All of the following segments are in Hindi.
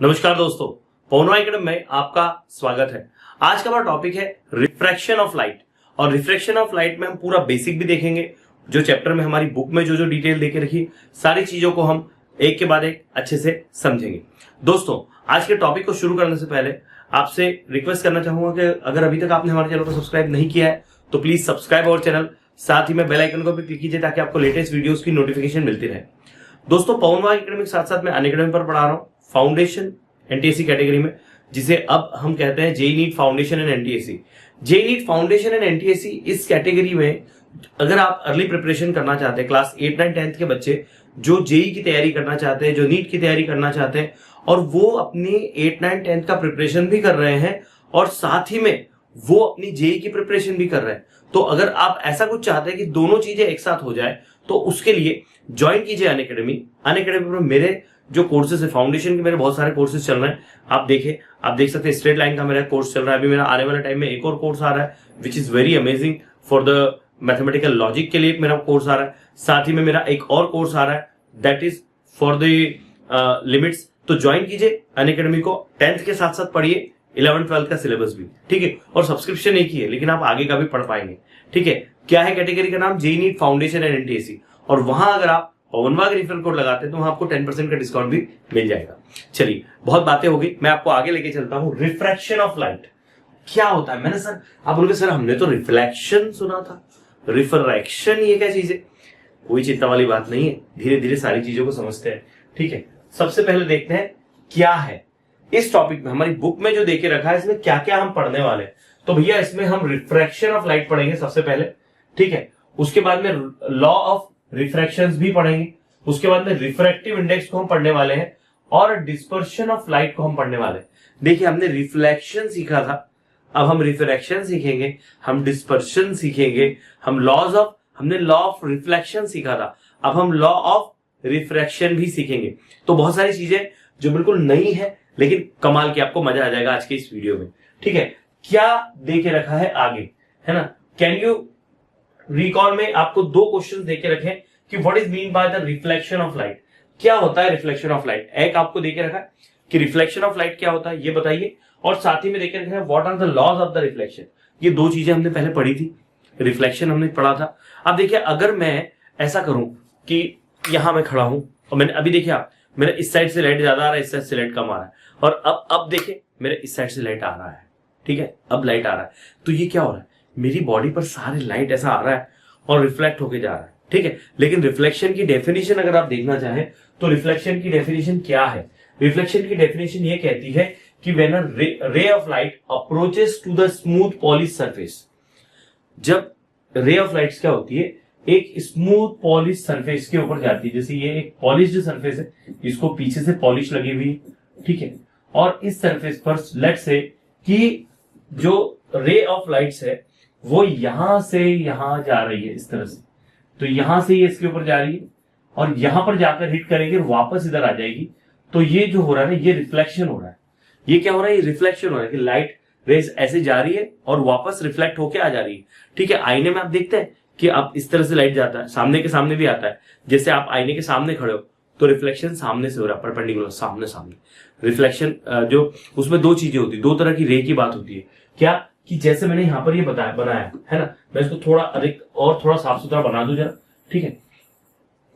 नमस्कार दोस्तों, पवनवा एकेडमी में आपका स्वागत है। आज का हमारा टॉपिक है रिफ्रैक्शन ऑफ लाइट। और रिफ्रैक्शन ऑफ लाइट में हम पूरा बेसिक भी देखेंगे, जो चैप्टर में हमारी बुक में जो डिटेल देके रखी, सारी चीजों को हम एक के बाद एक अच्छे से समझेंगे। दोस्तों, आज के टॉपिक को शुरू करने से पहले आपसे रिक्वेस्ट करना चाहूंगा कि अगर अभी तक आपने हमारे चैनल को सब्सक्राइब नहीं किया है तो प्लीज सब्सक्राइब अवर चैनल, साथ ही में बेल आइकन को भी क्लिक कीजिए ताकि आपको लेटेस्ट वीडियोस की नोटिफिकेशन मिलती रहे। दोस्तों, पवनवा एकेडमी के साथ साथ मैं अनएकेडमी पर पढ़ा रहा हूँ फाउंडेशन एनटीएससी कैटेगरी में, जिसे अब हम कहते हैं JEE NEET foundation and NTSC. JEE NEET foundation and NTSC इस कैटेगरी में अगर आप अर्ली प्रिपरेशन करना चाहते हैं, क्लास 8, 9, 10 के बच्चे जो जेईई की तैयारी करना चाहते हैं, जो नीट की तैयारी करना चाहते हैं और वो अपनी 8, 9, 10 का प्रिपरेशन भी कर रहे हैं और साथ ही में वो अपनी जेईई की प्रिपरेशन भी कर रहे हैं, तो अगर आप ऐसा कुछ चाहते हैं कि दोनों चीजें एक साथ हो जाए तो उसके लिए ज्वाइन कीजिए अनएकेडमी। अनएकेडमी में मेरे जो कोर्सेज है, फाउंडेशन के मेरे बहुत सारे कोर्सेज चल रहे हैं। आप देख सकते हैं स्ट्रेट लाइन का मेरा कोर्स चल रहा है। अभी मेरा आने वाले टाइम में एक और कोर्स आ रहा है which is very amazing for the mathematical logic के लिए एक मेरा कोर्स आ रहा है। साथ ही में मेरा एक और कोर्स आ रहा है that is for the limits. तो ज्वाइन कीजिए अनएकेडमी को, 10th के साथ साथ पढ़िए 11, 12 का सिलेबस भी, ठीक है। और सब्सक्रिप्शन एक ही है लेकिन आप आगे का भी पढ़ पाएंगे, ठीक है। क्या है कैटेगरी का नाम? JEE NEET foundation and NTSC. और वहां अगर आप पवनवा के रेफरल कोड लगाते हैं तो वहां आपको 10% का डिस्काउंट भी मिल जाएगा। चलिए, बहुत बातें हो गई, मैं आपको आगे लेके चलता हूं। रिफ्रैक्शन ऑफ लाइट क्या होता है? मैंने सर, आप बोलोगे सर हमने तो रिफ्लेक्शन सुना था, रिफ्रैक्शन ये क्या चीज है? कोई चिंता वाली बात नहीं है, धीरे धीरे सारी चीजों को समझते हैं, ठीक है। सबसे पहले देखते हैं क्या है इस टॉपिक में, हमारी बुक में जो देके रखा है इसमें क्या क्या हम पढ़ने वाले हैं। तो भैया इसमें हम रिफ्रैक्शन ऑफ लाइट पढ़ेंगे सबसे पहले, ठीक है। उसके बाद में लॉ ऑफ रिफ्रैक्शंस भी पढ़ेंगे। उसके बाद में रिफ्रैक्टिव इंडेक्स को हम पढ़ने वाले हैं और डिस्पर्शन ऑफ लाइट को हम पढ़ने वाले हैं। देखिए, हमने रिफ्लेक्शन सीखा था, अब हम रिफ्रैक्शन सीखेंगे, हम डिस्पर्शन सीखेंगे, हमने लॉ ऑफ रिफ्लेक्शन सीखा था, अब हम लॉ ऑफ रिफ्रैक्शन भी सीखेंगे। तो बहुत सारी चीजें जो बिल्कुल नई है लेकिन कमाल की, आपको मजा आ जाएगा आज के इस वीडियो में, ठीक है। क्या देके रखा है आगे, है ना? कैन यू रिकॉल में आपको 2 क्वेश्चन देके रखे कि what is mean by the reflection of light. क्या होता है रिफ्लेक्शन ऑफ लाइट? एक आपको देके रखा है कि रिफ्लेक्शन ऑफ लाइट क्या होता है ये बताइए, और साथ ही में देखे रखा है what are the laws of the reflection. ये 2 चीजें हमने पहले पढ़ी थी, रिफ्लेक्शन हमने पढ़ा था। अब देखिए, अगर मैं ऐसा करूं कि यहां मैं खड़ा हूं और मैंने अभी देखिए मेरे इस साइड से लाइट ज्यादा आ रहा है, इस साइड से लाइट कम आ रहा है, और अब देखिए मेरे इस साइड से लाइट आ रहा है, ठीक है। अब लाइट आ रहा है तो ये क्या हो रहा है? मेरी बॉडी पर सारे लाइट ऐसा आ रहा है और रिफ्लेक्ट होके जा रहा है, ठीक है। लेकिन रिफ्लेक्शन की डेफिनेशन अगर आप देखना चाहें तो रिफ्लेक्शन की डेफिनेशन क्या है? रिफ्लेक्शन की डेफिनेशन ये कहती है कि when a ray of light approaches to the smooth polish surface. जब रे ऑफ लाइट्स क्या होती है? एक स्मूथ पॉलिश सरफेस के ऊपर जाती है। जैसे ये एक पॉलिश सरफेस है, इसको पीछे से पॉलिश लगी हुई है, ठीक है। और इस सरफेस पर लेट्स से कि जो रे ऑफ लाइट्स है वो यहां से यहां जा रही है इस तरह से, तो यहां से ये इसके ऊपर जा रही है और यहां पर जाकर हिट करेंगे, वापस इधर आ जाएगी। तो ये जो हो रहा है ना, ये रिफ्लेक्शन हो रहा है। ये क्या हो रहा है? ये रिफ्लेक्शन हो रहा है कि लाइट रेज ऐसे जा रही है और वापस रिफ्लेक्ट होके आ जा रही है, ठीक है। आईने में आप देखते हैं कि आप इस तरह से लाइट जाता है, सामने के सामने भी आता है। जैसे आप आईने के सामने खड़े हो तो रिफ्लेक्शन सामने से हो रहा है, परपेंडिकुलर, सामने रिफ्लेक्शन। जो उसमें 2 चीजें होती है, 2 तरह की रे की बात होती है। क्या कि जैसे मैंने यहां पर ये बनाया है ना, मैं इसको थोड़ा अधिक और थोड़ा साफ सुथरा बना दूं जरा, ठीक है।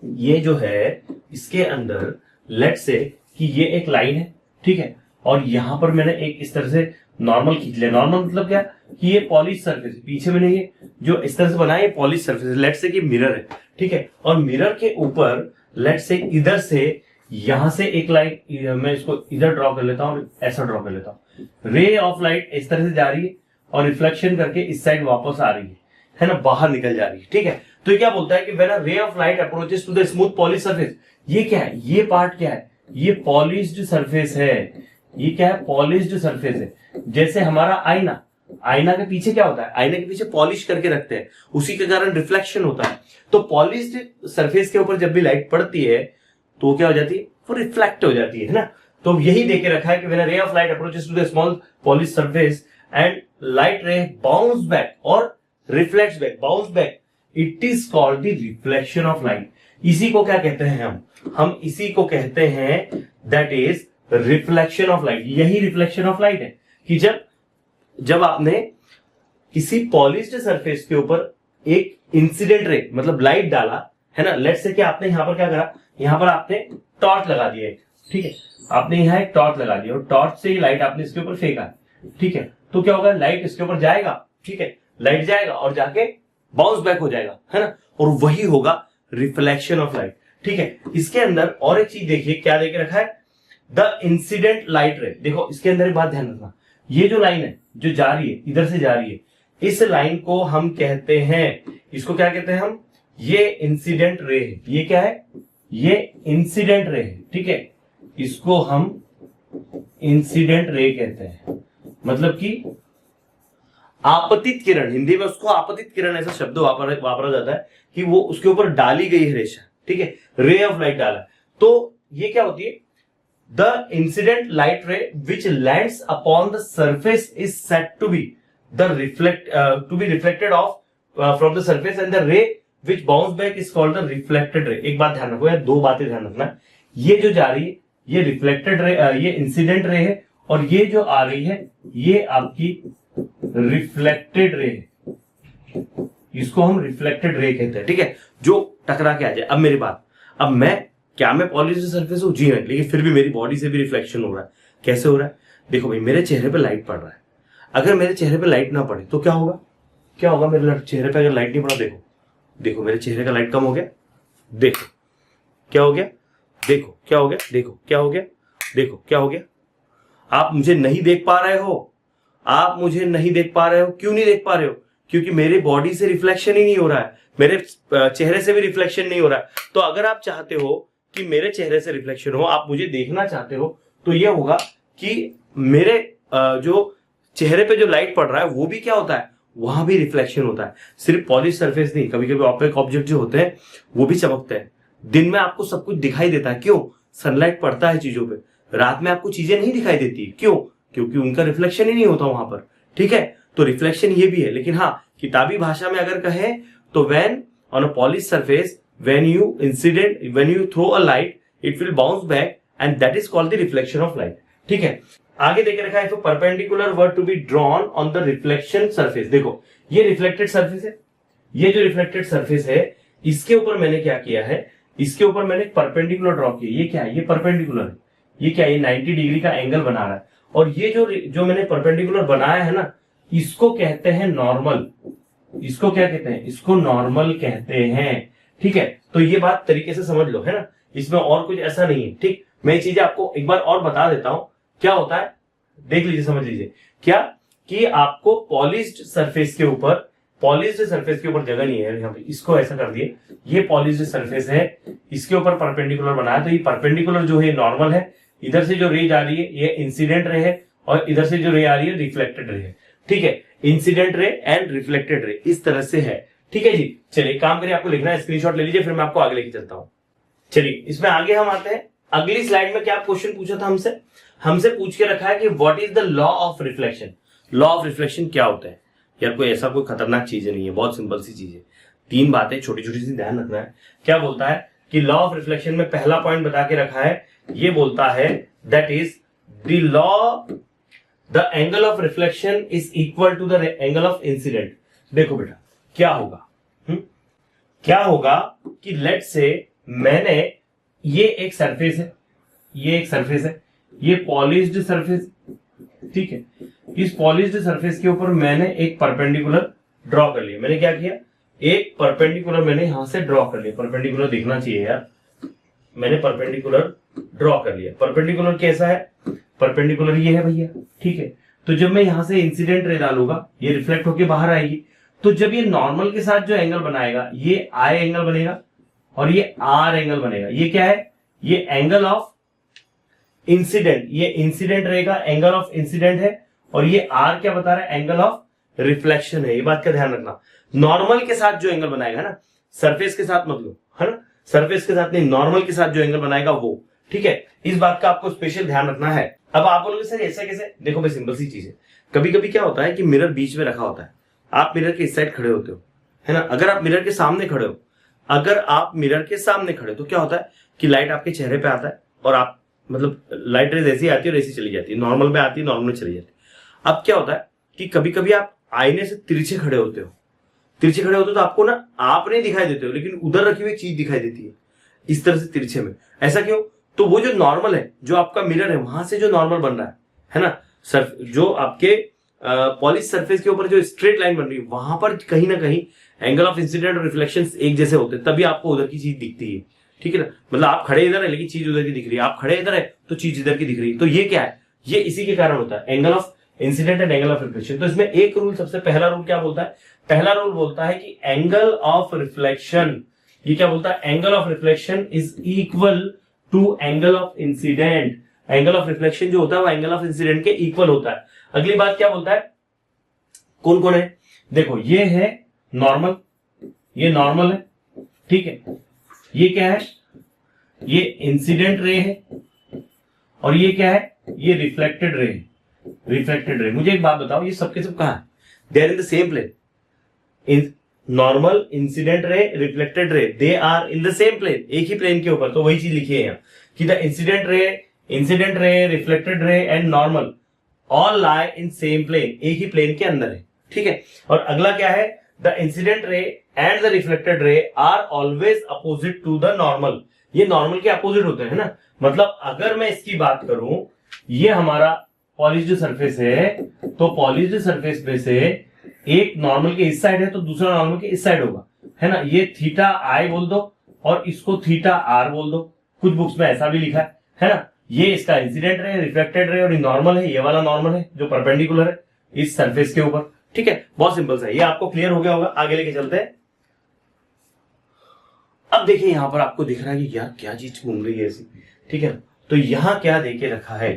ये जो है इसके अंदर लेट्स से कि ये एक लाइन है, ठीक है, और यहां पर मैंने एक इस तरह से नॉर्मल खींच लिया। नॉर्मल मतलब क्या कि ये पॉलिश सरफेस, पीछे मैंने ये जो इस तरह से बनाया, ये पॉलिश सरफेस, लेट्स से कि मिरर है, ठीक है। और मिरर के ऊपर लेट्स से इधर से यहां से एक लाइन, मैं इसको इधर ड्रॉ कर लेता हूं, ऐसा ड्रॉ कर लेता हूं। रे ऑफ लाइट इस तरह से जा रही है और रिफ्लेक्शन करके इस साइड वापस आ रही है ना, बाहर निकल जा रही है, ठीक है। तो ये क्या बोलता है कि when a ray of light approaches to the smooth polish surface, ये क्या है? ये पार्ट क्या है? ये पॉलिश्ड सरफेस है। ये क्या है? पॉलिश्ड सरफेस है। जैसे हमारा आईना के पीछे क्या होता है? आईने के पीछे पॉलिश करके रखते हैं, उसी के कारण रिफ्लेक्शन होता है। तो पॉलिश्ड सरफेस के ऊपर जब भी लाइट पड़ती है तो क्या हो जाती है? वो रिफ्लेक्ट हो जाती है ना। तो यही देके रखा है कि when a ray of light approaches to the small polish surface and light ray bounce back और reflects back, bounce back, it is called the reflection of light. इसी को क्या कहते हैं हम इसी को कहते हैं that is reflection of light. यही रिफ्लेक्शन ऑफ लाइट है कि जब आपने किसी पॉलिश्ड सरफेस के ऊपर एक इंसिडेंट रे मतलब लाइट डाला है ना, लेट्स से कि आपने यहां पर क्या करा, यहां पर आपने टॉर्च लगा दिया, ठीक है, आपने यहाँ एक टॉर्च लगा दिया और टॉर्च से ही लाइट आपने इसके ऊपर फेंका, ठीक है, तो क्या होगा, लाइट इसके ऊपर जाएगा, ठीक है, लाइट जाएगा और जाके बाउंस बैक हो जाएगा, है ना, और वही होगा रिफ्लेक्शन ऑफ लाइट, ठीक है। इसके अंदर और एक चीज देखिए क्या देके रखा है, द इंसिडेंट लाइट रे। देखो इसके अंदर एक बात ध्यान रखना, ये जो लाइन है जो जा रही है, इधर से जा रही है, इस लाइन को हम कहते हैं, इसको क्या कहते हैं हम, ये इंसिडेंट रे है। ये क्या है, ये इंसिडेंट रे है, ठीक है, इसको हम इंसिडेंट रे कहते हैं, मतलब कि आपतित किरण, हिंदी में उसको आपतित किरण ऐसा शब्द वापरा जाता है कि वो उसके ऊपर डाली गई है रेशा, ठीक है, रे ऑफ लाइट डाला, तो ये क्या होती है, the incident light ray which lands upon the surface is said to be the reflected off from the surface and the ray which bounce back is called the reflected ray. एक बात ध्यान रखो यार, दो बातें ध्यान रखना, ये जो जा रही है ये रिफ्लेक्टेड रे, ये इंसिडेंट रे है, और ये जो आ रही है ये आपकी रिफ्लेक्टेड रे है, इसको हम रिफ्लेक्टेड रे कहते हैं, ठीक है, जो टकरा के आ जाए। अब मेरी बात, अब मैं पॉलिश्ड सरफेस हूं, जी नहीं, लेकिन फिर भी मेरी बॉडी से भी रिफ्लेक्शन हो रहा है। कैसे हो रहा है, देखो भाई, मेरे चेहरे पे लाइट पड़ रहा है, अगर मेरे चेहरे पे लाइट ना पड़े तो क्या होगा, मेरे चेहरे पे अगर लाइट नहीं पड़ा, देखो मेरे चेहरे का लाइट कम हो गया, देखो क्या हो गया, देखो क्या हो गया, देखो क्या हो गया, देखो क्या हो गया। आप मुझे नहीं देख पा रहे हो, क्यों नहीं देख पा रहे हो, क्योंकि मेरे बॉडी से रिफ्लेक्शन ही नहीं हो रहा है, मेरे चेहरे से भी रिफ्लेक्शन नहीं हो रहा है। तो अगर आप चाहते हो कि मेरे चेहरे से रिफ्लेक्शन हो, आप मुझे देखना चाहते हो, तो यह होगा कि मेरे जो चेहरे पे जो लाइट पड़ रहा है वो भी क्या होता है, वहां भी रिफ्लेक्शन होता है। सिर्फ पॉलिश सरफेस नहीं, कभी कभी ऑपेक ऑब्जेक्ट जो होते हैं वो भी चमकते हैं। दिन में आपको सब कुछ दिखाई देता है, क्यों, सनलाइट पड़ता है चीजों पे। रात में आपको चीजें नहीं दिखाई देती, क्यों, क्योंकि उनका रिफ्लेक्शन ही नहीं होता वहां पर, ठीक है। तो रिफ्लेक्शन ये भी है, लेकिन हाँ, किताबी भाषा में अगर कहें तो when on a polish surface when you throw a light it will bounce back and that is called the reflection of light, ठीक है। आगे देख रखा है, if perpendicular were to be drawn on the reflection surface. देखो ये रिफ्लेक्टेड सरफेस है, ये जो रिफ्लेक्टेड सरफेस है इसके ऊपर मैंने क्या किया है, इसके ऊपर मैंने परपेंडिकुलर ड्रॉ किया। ये क्या है, ये परपेंडिकुलर है, ये क्या है, ये 90 डिग्री का एंगल बना रहा है, और ये जो मैंने परपेंडिकुलर बनाया है ना, इसको कहते हैं नॉर्मल। इसको क्या कहते हैं, इसको नॉर्मल कहते हैं, ठीक है। तो ये बात तरीके से समझ लो, है ना, इसमें और कुछ ऐसा नहीं है, ठीक। मैं ये चीजें आपको एक बार और बता देता हूं क्या होता है, देख लीजिए, समझ लीजिए। क्या कि आपको पॉलिश्ड सरफेस के ऊपर जगह नहीं है, यहाँ पे इसको ऐसा कर दिए, ये पॉलिश्ड सरफेस है, इसके ऊपर परपेंडिकुलर बनाया, तो ये परपेंडिकुलर जो है नॉर्मल है, इधर से जो रे जा रही है ये इंसिडेंट रे है, और इधर से जो रे आ रही है रिफ्लेक्टेड रे है, ठीक है। Incident ray and reflected ray इस तरह से है, ठीक है जी। चलिए काम करिए, आपको लिखना है, स्क्रीनशॉट ले लीजिए, फिर मैं आपको आगे लेके चलता हूं। चलिए इसमें आगे हम आते हैं। अगली स्लाइड में क्या क्वेश्चन पूछा था हमसे पूछ के रखा है कि what is the law of reflection. Law of reflection क्या होता है यार, कोई ऐसा कोई खतरनाक चीज नहीं है, बहुत सिंपल सी चीज है। तीन बातें छोटी छोटी सी ध्यान रखना है। क्या बोलता है कि लॉ ऑफ रिफ्लेक्शन में पहला पॉइंट बता के रखा है, ये बोलता है that is the law, the angle of reflection is equal to the angle of incident. देखो बेटा क्या होगा, क्या होगा कि लेट से मैंने, ये एक सरफेस है, ये पॉलिश्ड सरफेस, ठीक है। इस पॉलिश्ड सरफेस के ऊपर मैंने एक परपेंडिकुलर ड्रॉ कर लिया। मैंने क्या किया, एक परपेंडिकुलर मैंने यहां से ड्रॉ कर लिया। परपेंडिकुलर दिखना चाहिए यार, मैंने परपेंडिकुलर ड्रॉ कर लिया। परपेंडिकुलर कैसा है, परपेंडिकुलर ये है भैया, ठीक है। तो जब मैं यहां से इंसिडेंट रे डालूंगा, ये रिफ्लेक्ट होकर बाहर आएगी, तो जब ये नॉर्मल के साथ जो एंगल बनाएगा, ये आई एंगल बनेगा और ये आर एंगल बनेगा। ये क्या है, ये एंगल ऑफ इंसिडेंट, ये इंसिडेंट रहेगा, एंगल ऑफ इंसिडेंट है, और ये आर क्या बता रहा है, एंगल ऑफ रिफ्लेक्शन है। ये बात का ध्यान रखना। नॉर्मल के साथ जो एंगल बनाएगा ना, सरफेस के साथ मत लो, है ना, सरफेस के साथ नहीं, नॉर्मल के साथ जो एंगल बनाएगा वो, ठीक है। इस बात का आपको स्पेशल ध्यान रखना है। अब आप बोलोगे सर ऐसा कैसे, देखो भाई सिंपल सी चीज है। कभी कभी क्या होता है कि मिरर बीच में रखा होता है, आप मिरर के इस साइड खड़े होते हो, है ना। अगर आप मिरर के सामने खड़े हो, तो क्या होता है कि लाइट आपके चेहरे पे आता है और आप मतलब लाइट रेज ऐसी आती है और ऐसी चली जाती है, नॉर्मल में आती है, नॉर्मल में चली जाती है। अब क्या होता है कि कभी कभी आप आईने से तिरछे खड़े होते हो, तिरछे खड़े होते हो तो आपको ना आप नहीं दिखाई देते हो, लेकिन उधर रखी हुई चीज दिखाई देती है इस तरह से तिरछे में। ऐसा क्यों? तो वो जो नॉर्मल है, जो आपका मिरर है, वहां से जो नॉर्मल बन रहा है ना, सर जो आपके पॉलिश सरफेस के ऊपर जो स्ट्रेट लाइन बन रही है, वहां पर कहीं ना कहीं एंगल ऑफ इंसिडेंट और रिफ्लेक्शन एक जैसे होते हैं, तभी आपको उधर की चीज दिखती है। ठीक है ना, मतलब आप खड़े इधर है लेकिन चीज उधर की दिख रही है, आप खड़े इधर है तो चीज इधर की दिख रही है। तो ये क्या है? ये इसी के कारण होता है, angle of incident and angle of reflection. तो इसमें एक रूल, सबसे पहला रूल क्या बोलता है? पहला रूल बोलता है कि एंगल ऑफ रिफ्लेक्शन, ये क्या बोलता है? Angle of reflection is equal to angle of incident. Angle of reflection जो होता है वो एंगल ऑफ इंसिडेंट के इक्वल होता है। अगली बात क्या बोलता है? कौन कौन है? देखो ये है नॉर्मल, ये नॉर्मल है, ठीक है। ये क्या है? ये इंसिडेंट रे है, और ये क्या है? ये रिफ्लेक्टेड रे है, रिफ्लेक्टेड रे। मुझे एक बात बताओ, ये सबके सब कहां है? They are in the same plane. Normal, incident ray, reflected ray, they are in the same plane, एक ही प्लेन के ऊपर। तो वही चीज लिखी है यहाँ कि the incident ray, reflected ray and normal all lie in same plane, एक ही प्लेन के अंदर है, ठीक है। और अगला क्या है? The incident ray and the reflected ray are always opposite to the normal. ये नॉर्मल के अपोजिट होते हैं ना। मतलब अगर मैं इसकी बात करूं, ये हमारा पॉलिश्ड सरफेस है, तो पॉलिश्ड सरफेस पे से एक नॉर्मल के इस साइड है तो दूसरा नॉर्मल के इस साइड होगा, है ना। ये थीटा आई बोल दो और इसको थीटा आर बोल दो, कुछ बुक्स में ऐसा भी लिखा है ना। ये इसका इंसिडेंट रे, रिफ्लेक्टेड रे और नॉर्मल है, ये वाला नॉर्मल है जो परपेंडिकुलर है इस सरफेस के ऊपर, ठीक है। बहुत सिंपल सा है, ये आपको क्लियर हो गया होगा। आगे लेके चलते हैं। अब देखिए यहां पर आपको दिख रहा है कि यार क्या चीज घूम रही है ऐसी, ठीक है। तो यहां क्या देके रखा है,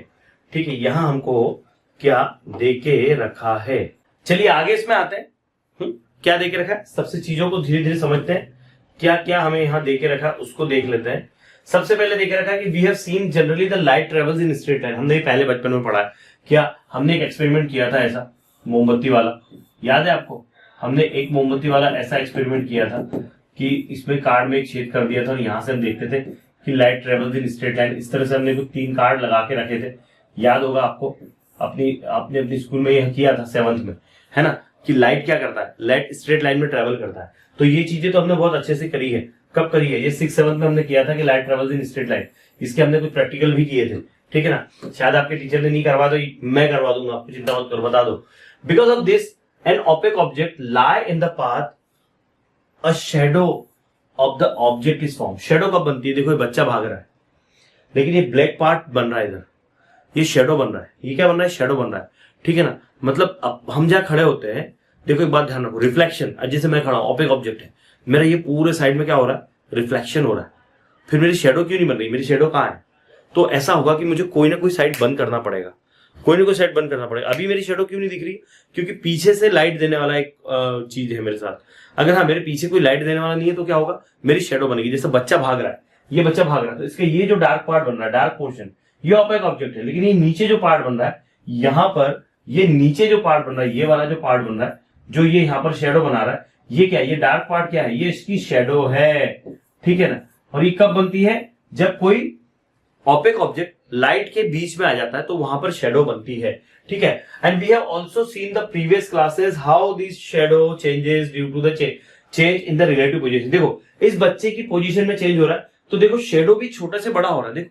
ठीक है, यहां हमको क्या देके रखा है। चलिए आगे इसमें आते हैं। क्या देके रखा है, सबसे चीजों को धीरे धीरे समझते हैं। क्या क्या हमें यहां देके रखा उसको देख लेते हैं। सबसे पहले देखे रखा है कि we have seen generally the light travels in straight line. हमने पहले बचपन में पढ़ा है। क्या हमने एक एक्सपेरिमेंट किया था ऐसा, मोमबत्ती वाला, याद है आपको? हमने एक मोमबत्ती वाला ऐसा एक्सपेरिमेंट किया था कि इसमें कार्ड में एक छेद कर दिया था और यहां से हम देखते थे कि light travels in straight line. इस तरह से हमने कुछ 3 कार्ड लगा के रखे थे, याद होगा आपको। आपने अपनी स्कूल में यह किया था 7th में, है ना, कि लाइट क्या करता है, लाइट स्ट्रेट लाइन में ट्रेवल करता है। तो ये चीजें तो हमने बहुत अच्छे से करी है। कब करी है? ये 6th-7th में हमने किया था कि light travels in straight line. इसके हमने कुछ प्रैक्टिकल भी किए थे, ठीक है ना। शायद आपके टीचर ने नहीं करवा, तो मैं करवा दूंगा, आपको चिंता मत करो, बता दो। Because of this an opaque object lie in the path, a shadow of the object is form. Shadow कब बनती है? देखो ये बच्चा भाग रहा है, लेकिन ये ब्लैक पार्ट बन रहा है इधर, ये शेडो बन रहा है। ये क्या बन रहा है? शेडो बन रहा है, ठीक है ना। मतलब अब हम जहां खड़े होते हैं, देखो एक बात ध्यान रखो, रिफ्लेक्शन। जैसे मैं खड़ा हूं, ओपेक ऑब्जेक्ट है मेरा, ये पूरे साइड में क्या हो रहा है? रिफ्लेक्शन हो रहा है। फिर मेरी शेडो क्यों नहीं बन रही? मेरी शेडो कहां है? तो ऐसा होगा कि मुझे कोई ना कोई साइड बंद करना पड़ेगा, कोई ना कोई साइड बंद करना पड़ेगा। अभी मेरी शेडो क्यों नहीं दिख रही? क्योंकि पीछे से लाइट देने वाला एक चीज है मेरे साथ। अगर हाँ मेरे पीछे कोई लाइट देने वाला नहीं है तो क्या होगा? मेरी शेडो बनेगी। जैसे बच्चा भाग रहा है, ये बच्चा भाग रहा है, तो इसका ये जो डार्क पार्ट बन रहा है, डार्क पोर्शन, ये ओपेक ऑब्जेक्ट है। लेकिन ये नीचे जो पार्ट बन रहा है, यहां पर ये नीचे जो पार्ट बन रहा है, ये वाला जो पार्ट बन रहा है, जो ये यहां पर शेडो बना रहा है, ये क्या है? ये डार्क पार्ट क्या है? ये इसकी शेडो है, ठीक है ना। और ये कब बनती है? जब कोई ओपेक ऑब्जेक्ट लाइट के बीच में आ जाता है तो वहां पर शेडो बनती है, ठीक है। And we have also seen the previous classes how this shadow changes due to the change in the relative position. देखो इस बच्चे की पोजीशन में चेंज हो रहा है, तो देखो शेडो भी छोटा से बड़ा हो रहा है।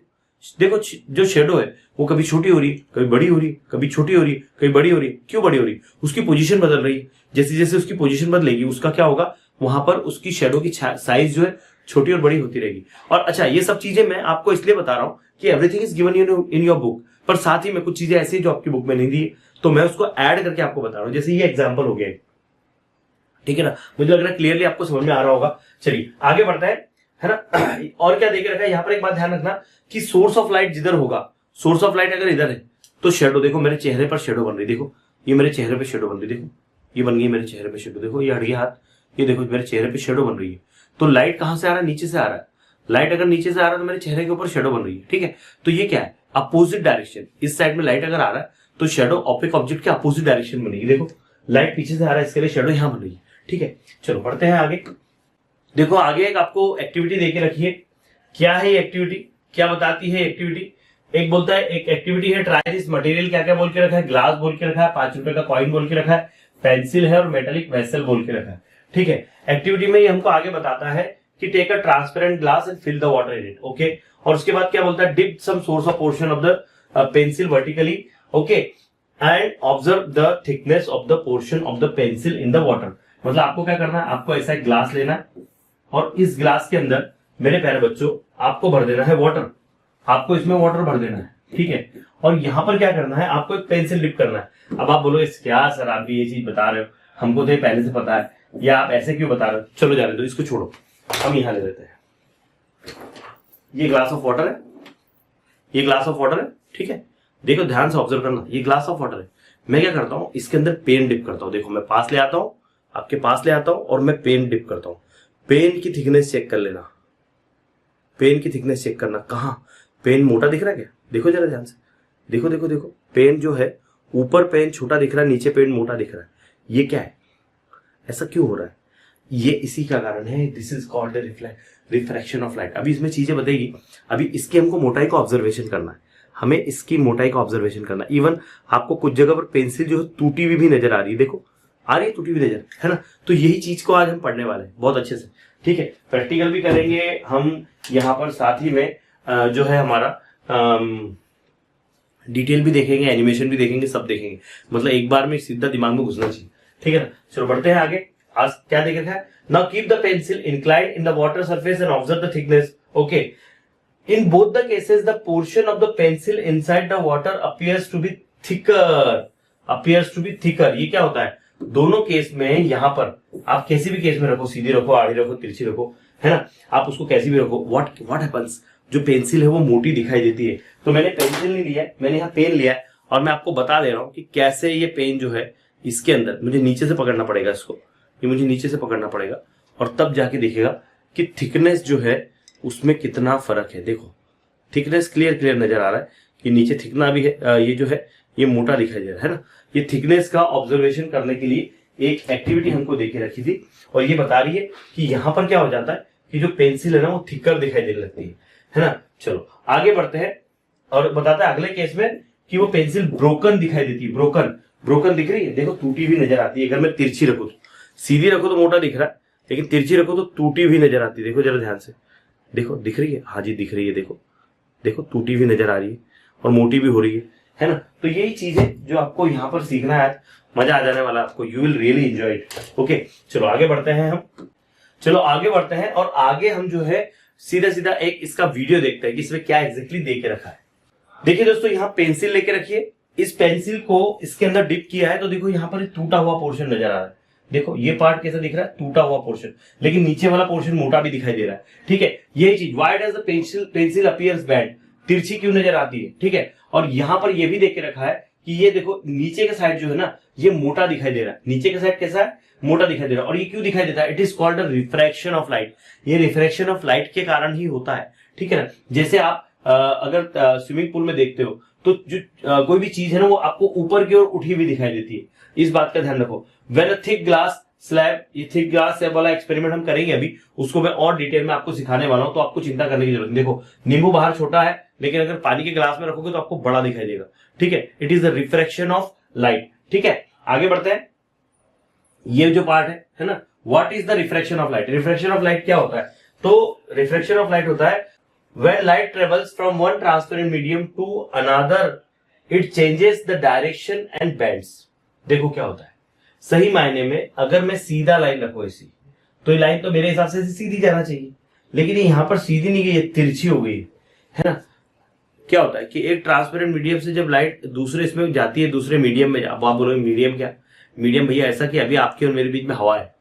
देखो जो शेडो है वो कभी छोटी हो रही, कभी बड़ी हो रही, कभी छोटी हो रही, कभी बड़ी हो रही। क्यों बड़ी हो रही? उसकी पोजीशन बदल रही है। जैसे जैसे उसकी पोजीशन बदलेगी, उसका क्या होगा? वहां पर उसकी शेडो की साइज जो है छोटी और बड़ी होती रहेगी। और अच्छा, ये सब चीजें मैं आपको इसलिए बता रहा हूं कि everything is given in your book, पर साथ ही में कुछ चीजें ऐसी जो आपकी बुक में नहीं दी, तो मैं उसको ऐड करके आपको बता रहा हूं। जैसे ये एग्जाम्पल हो गया, ठीक है ना। मुझे लग रहा है क्लियरली आपको समझ में आ रहा होगा। चलिए आगे बढ़ते हैं, है ना। और क्या देखे रखा है यहाँ पर? एक बात ध्यान रखना कि सोर्स ऑफ लाइट जिधर होगा, सोर्स ऑफ लाइट अगर इधर है तो शेडो, देखो मेरे चेहरे पर शेडो बन रही, देखो ये मेरे चेहरे पे शेडो बन रही, देखो ये बन गई मेरे चेहरे पे शेडो, देखो ये हट गया हाथ, ये देखो मेरे चेहरे पे शेडो बन रही है। तो लाइट कहां से आ रहा है? नीचे से आ रहा है। लाइट अगर नीचे से आ रहा है तो मेरे चेहरे के ऊपर शेडो बन रही है, ठीक है। तो ये क्या है? Opposite direction. इस साइड में लाइट अगर आ रहा है तो शेडो ओपेक ऑब्जेक्ट के अपोजिट डायरेक्शन बनेगी। देखो लाइट पीछे से आ रहा है, इसके लिए शेडो यहां बन रही है, ठीक है। चलो बढ़ते हैं आगे। देखो आगे एक आपको एक्टिविटी देके रखी है। क्या है ये एक्टिविटी? क्या बताती है एक्टिविटी? एक बोलता है, एक एक्टिविटी है ट्राई दिस मटेरियल, क्या क्या बोल के रखा है, ग्लास बोल के रखा है, 5 रुपए का कॉइन बोल के रखा है, पेंसिल है और मेटेलिक वेसल बोल के रखा है। ठीक है, एक्टिविटी में ये हमको आगे बताता है कि take a transparent glass and fill the water in it. Okay, और उसके बाद क्या बोलता है, dip some source of portion of the pencil vertically, okay, and observe the thickness of the portion of the pencil in the water. मतलब आपको क्या करना है, आपको ऐसा एक ग्लास लेना है और इस ग्लास के अंदर मेरे प्यारे बच्चों आपको भर देना है वाटर, आपको इसमें वाटर भर देना है। ठीक है, और यहां पर क्या करना है, आपको एक पेंसिल डिप करना है। अब आप बोलो क्या सर आप भी ये चीज बता रहे हो, हमको तो ये पहले से पता है, या आप ऐसे क्यों बता रहे हो। चलो जाने दो, इसको छोड़ो, हम यहां ले लेते हैं। ये ग्लास ऑफ वाटर है, ये ग्लास ऑफ वाटर है। ठीक है, देखो ध्यान से ऑब्जर्व करना, ये ग्लास ऑफ वाटर है। मैं क्या करता हूं, इसके अंदर पेन डिप करता हूं। देखो मैं पास ले आता हूं, आपके पास ले आता हूं और मैं पेन डिप करता हूं। पेन की थिकनेस चेक कर लेना, पेन की थिकनेस चेक करना। कहां पेन मोटा दिख रहा है क्या, देखो जरा ध्यान से, देखो देखो देखो, पेन जो है ऊपर पेन छोटा दिख रहा है, नीचे पेन मोटा दिख रहा है। ये क्या है, ऐसा क्यों हो रहा है, ये इसी का कारण है। This is called refraction of light. अभी इसमें चीजें बताएगी, अभी इसकी हमको मोटाई का ऑब्जर्वेशन करना है, हमें इसकी मोटाई का ऑब्जर्वेशन करना। इवन आपको कुछ जगह पर पेंसिल जो है टूटी हुई भी नजर आ रही है, देखो आ रही है टूटी हुई नजर, है ना। तो यही चीज को आज हम पढ़ने वाले हैं बहुत अच्छे से। ठीक है, प्रैक्टिकल भी करेंगे हम यहाँ पर, साथ ही में जो है हमारा डिटेल भी देखेंगे, एनिमेशन भी देखेंगे, सब देखेंगे। मतलब एक बार में सीधा दिमाग में घुसना चाहिए। ठीक है ना, चलो बढ़ते हैं आगे। आज क्या देख रखा है, now keep the pencil inclined in the water surface and observe the thickness. Okay, in both the cases the portion of the pencil inside the water appears to be thicker, appears to be thicker. ये क्या होता है, दोनों केस में यहां पर आप किसी भी केस में रखो, सीधी रखो, आड़ी रखो, तिरछी रखो, है ना, आप उसको कैसी भी रखो, व्हाट हैपेंस, जो पेंसिल है वो मोटी दिखाई देती है। तो मैंने पेंसिल नहीं लिया, मैंने यहाँ पेन लिया है और मैं आपको बता दे रहा हूं कि कैसे ये पेन जो है इसके अंदर मुझे नीचे से पकड़ना पड़ेगा, इसको ये मुझे नीचे से पकड़ना पड़ेगा और तब जाके देखिएगा कि थिकनेस जो है उसमें कितना फर्क है। देखो थिकनेस क्लियर नजर आ रहा है कि नीचे थिकना भी है, ये जो है ये मोटा दिखाई दे रहा है ना। ये थिकनेस का ऑब्जर्वेशन करने के लिए एक एक्टिविटी हमको देके रखी थी और ये बता रही है कि यहाँ पर क्या हो जाता है कि जो पेंसिल है ना वो थिकर दिखाई देने लगती है ना। चलो आगे बढ़ते हैं और बताता है अगले केस में कि वो पेंसिल ब्रोकन दिखाई देती है। ब्रोकन दिख रही है, देखो टूटी हुई नजर आती है। अगर मैं तिरछी रखू तो, सीधी रखो तो मोटा दिख रहा है, लेकिन तिरछी रखो तो टूटी हुई नजर आती है। देखो जरा ध्यान से, देखो दिख रही है, हाँ जी दिख रही है, देखो देखो टूटी हुई नजर आ रही है और मोटी भी हो रही है ना। तो यही चीज है जो आपको यहाँ पर सीखना है, मजा आ जाने वाला आपको, you will really enjoy it. Okay चलो आगे बढ़ते हैं हम, चलो आगे बढ़ते हैं और आगे हम जो है सीधा एक इसका वीडियो देखते हैं कि इसमें क्या एग्जैक्टली दे के रखा है। देखिए दोस्तों, यहाँ पेंसिल लेके रखिए, इस पेंसिल को इसके अंदर डिप किया है तो देखो यहाँ पर टूटा हुआ पोर्शन नजर आ रहा है। देखो ये पार्ट कैसा दिख रहा है, टूटा हुआ पोर्शन, लेकिन नीचे वाला पोर्शन मोटा भी दिखाई दे रहा है। ठीक है, यही चीज, why does the pencil appears bent, तिरछी क्यों नजर आती है। ठीक है, और यहां पर ये भी देख के रखा है कि ये देखो नीचे का साइड जो है ना ये मोटा दिखाई दे रहा है, नीचे का साइड कैसा है, मोटा दिखाई दे रहा है। और ये क्यों दिखाई देता है, it is called refraction of light. ये रिफ्रैक्शन ऑफ लाइट के कारण ही होता है। ठीक है ना, जैसे आप अगर स्विमिंग पूल में देखते हो तो जो कोई भी चीज है ना वो आपको ऊपर की ओर उठी हुई दिखाई देती है, इस बात का ध्यान रखो। When a thick glass slab, ये थिक ग्लास स्लैब वाला एक्सपेरिमेंट हम करेंगे अभी, उसको मैं और डिटेल में आपको सिखाने वाला हूं, तो आपको चिंता करने की जरूरत नहीं। देखो नींबू बाहर छोटा है, लेकिन अगर पानी के ग्लास में रखोगे तो आपको बड़ा दिखाई देगा। ठीक है, it is the refraction of light. ठीक है, आगे बढ़ते हैं। ये जो पार्ट है ना, what is the refraction of light. Refraction of light क्या होता है, तो रिफ्रैक्शन ऑफ लाइट होता है when light travels from one transparent medium to another it changes the direction and bends। देखो क्या होता है, सही मायने में अगर मैं सीधा लाइन रखूं ऐसी, तो ये लाइन तो मेरे हिसाब से सीधी जाना चाहिए, लेकिन ये यहां पर सीधी नहीं गई, ये तिरछी हो गई है ना। क्या होता है कि एक ट्रांसपेरेंट मीडियम से जब लाइट दूसरे इसमें जाती है, दूसरे मीडियम में, अब आप बोलोगे मीडियम क्या, मीडियम भैया ऐसा कि अभी आपके और मेरे बीच में हवा है।